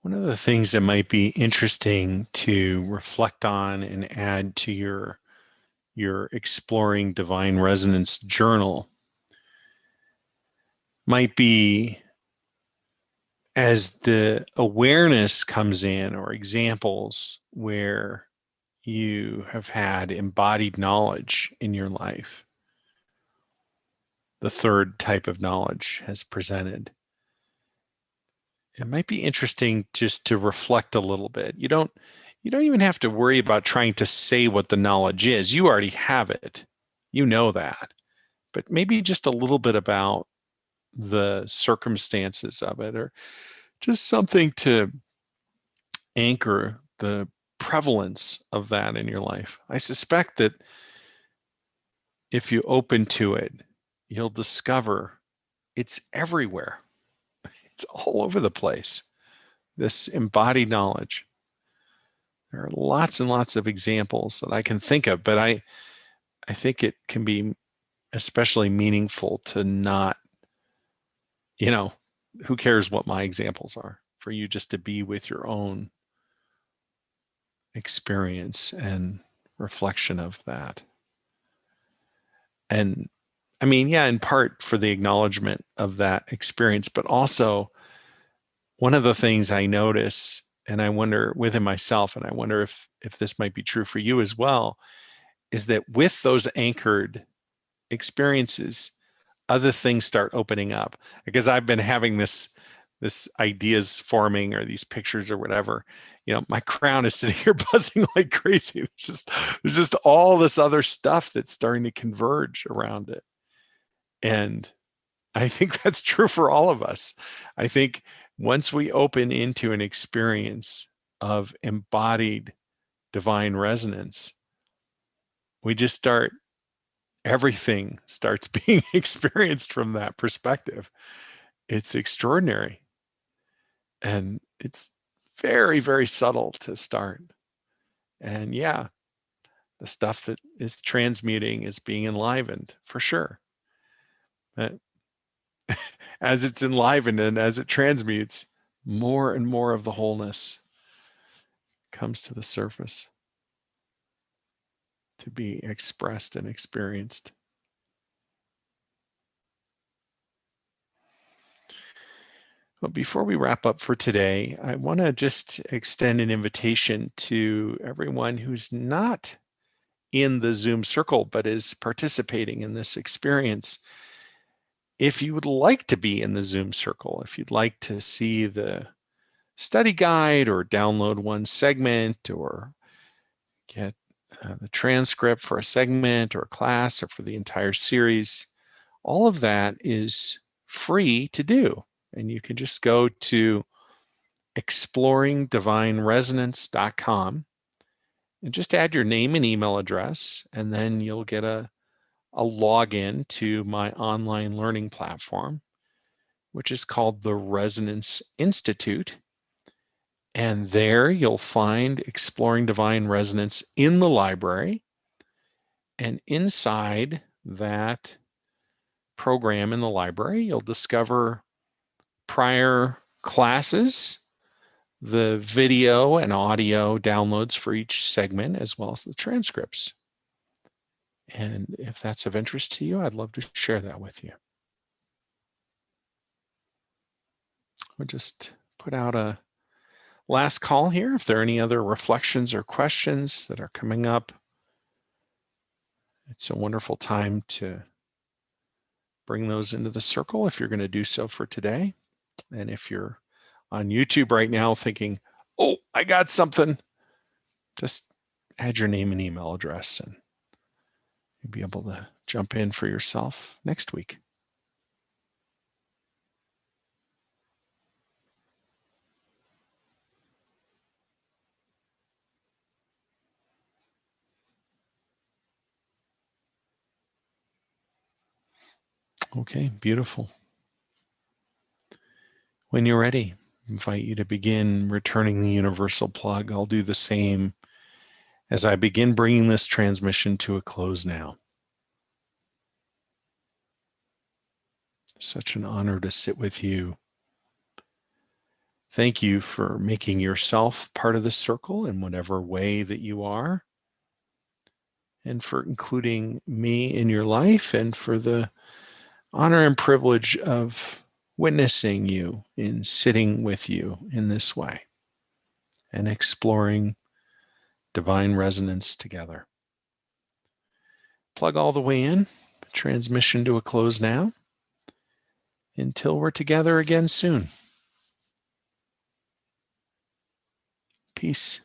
One of the things that might be interesting to reflect on and add to your Exploring Divine Resonance journal might be, as the awareness comes in, or examples where you have had embodied knowledge in your life, the third type of knowledge has presented. It might be interesting just to reflect a little bit. You don't even have to worry about trying to say what the knowledge is. You already have it. You know that. But maybe just a little bit about the circumstances of it, or just something to anchor the prevalence of that in your life. I suspect that if you open to it, you'll discover it's everywhere. It's all over the place. This embodied knowledge. There are lots and lots of examples that I can think of, but I think it can be especially meaningful to not, who cares what my examples are, for you just to be with your own experience and reflection of that. And I mean, yeah, in part for the acknowledgement of that experience, but also one of the things I notice, and I wonder within myself, and I wonder if this might be true for you as well, is that with those anchored experiences, other things start opening up. Because I've been having this ideas forming, or these pictures or whatever. My crown is sitting here buzzing like crazy. There's just all this other stuff that's starting to converge around it. And I think that's true for all of us. I think once we open into an experience of embodied divine resonance, we just start everything starts being experienced from that perspective. It's extraordinary. And it's very, very subtle to start. And yeah, the stuff that is transmuting is being enlivened for sure. But as it's enlivened and as it transmutes, more and more of the wholeness comes to the surface to be expressed and experienced. Well, before we wrap up for today, I want to just extend an invitation to everyone who's not in the Zoom circle, but is participating in this experience. If you would like to be in the Zoom circle, if you'd like to see the study guide or download one segment or get the transcript for a segment or a class or for the entire series, all of that is free to do. And you can just go to exploringdivineresonance.com and just add your name and email address, and then you'll get a login to my online learning platform, which is called the Resonance Institute. And there you'll find Exploring Divine Resonance in the library. And inside that program in the library, you'll discover prior classes, the video and audio downloads for each segment, as well as the transcripts. And if that's of interest to you, I'd love to share that with you. We'll just put out a last call here. If there are any other reflections or questions that are coming up, it's a wonderful time to bring those into the circle if you're going to do so for today. And if you're on YouTube right now thinking, oh, I got something, just add your name and email address and you'll be able to jump in for yourself next week. Okay, beautiful. When you're ready, I invite you to begin returning the universal plug. I'll do the same as I begin bringing this transmission to a close now. Such an honor to sit with you. Thank you for making yourself part of the circle in whatever way that you are, and for including me in your life, and for the honor and privilege of witnessing you in sitting with you in this way and exploring divine resonance together. Plug all the way in, transmission to a close now, until we're together again soon. Peace.